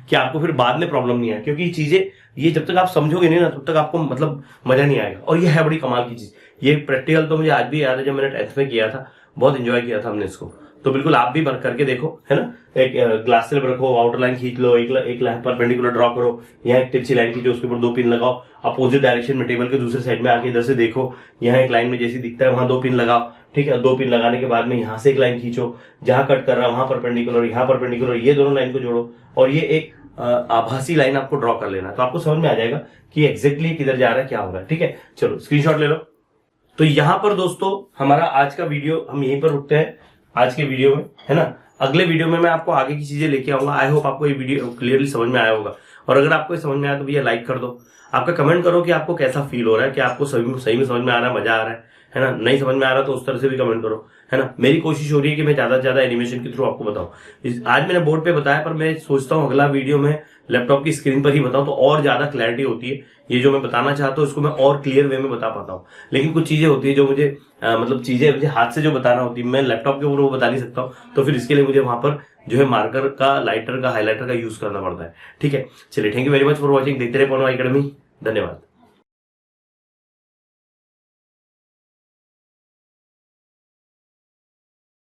कि आपको फिर बाद में प्रॉब्लम नहीं आए, क्योंकि ये चीजें ये जब तक आप समझोगे नहीं ना तब तक आपको मतलब मजा नहीं आएगा। और ये है बड़ी कमाल की चीज, ये प्रैक्टिकल तो मुझे आज भी याद है, जब मैंने 10th में किया था बहुत एंजॉय किया था हमने इसको। तो बिल्कुल आप भी वर्क करके देखो, है ना। एक ग्लास स्लैब रखो, आउटर लाइन खींच लो, एक लाइन परपेंडिकुलर ड्रॉ करो, यहाँ एक तिरछी लाइन खींचो, उसके ऊपर 2 पिन लगाओ, अपोजिट डायरेक्शन में टेबल के दूसरे साइड में आके इधर से देखो, यहाँ एक लाइन में जैसी दिखता है वहां 2 पिन लगाओ, ठीक है। 2 पिन लगाने के बाद में यहाँ से एक लाइन खींचो, जहां कट कर रहा है वहां परपेंडिकुलर, यहाँ परपेंडिकुलर, ये दोनों लाइन को जोड़ो और ये एक आभासी लाइन आपको ड्रॉ कर लेना, तो आपको समझ में आ जाएगा कि एग्जैक्टली किधर जा रहा है, क्या हो रहा है, ठीक है। चलो स्क्रीनशॉट ले लो। तो यहां पर दोस्तों हमारा आज का वीडियो हम यहीं पर रुकते हैं आज के वीडियो में, है ना। अगले वीडियो में मैं आपको आगे की चीजें लेके आऊंगा। आई होप आपको ये वीडियो क्लियरली समझ में आया होगा, और अगर आपको समझ में आया तो भैया लाइक कर दो, आपका कमेंट करो कि आपको कैसा फील हो रहा है, कि आपको सही में समझ में आ रहा है, मजा आ रहा है ना। नहीं समझ में आ रहा तो उस तरह से भी कमेंट करो, है ना। मेरी कोशिश हो रही है कि मैं ज्यादा से ज्यादा एनिमेशन के थ्रू आपको बताऊं। आज मैंने बोर्ड पे बताया, पर मैं सोचता हूँ अगला वीडियो में लैपटॉप की स्क्रीन पर ही बताऊं तो और ज्यादा क्लैरिटी होती है। ये जो मैं बताना चाहता हूँ इसको मैं और क्लियर वे में बता पाता हूँ, लेकिन कुछ चीजें होती है जो मुझे मतलब चीजें मुझे हाथ से जो बताना होती है, मैं लैपटॉप के ऊपर वो बता नहीं सकता हूँ, तो फिर इसके लिए मुझे वहां पर जो है मार्कर का, लाइटर का, हाईलाइटर का यूज करना पड़ता है, ठीक है। चलिए, thank you very much for watching. देखते रहे पोनो अकेडमी। धन्यवाद।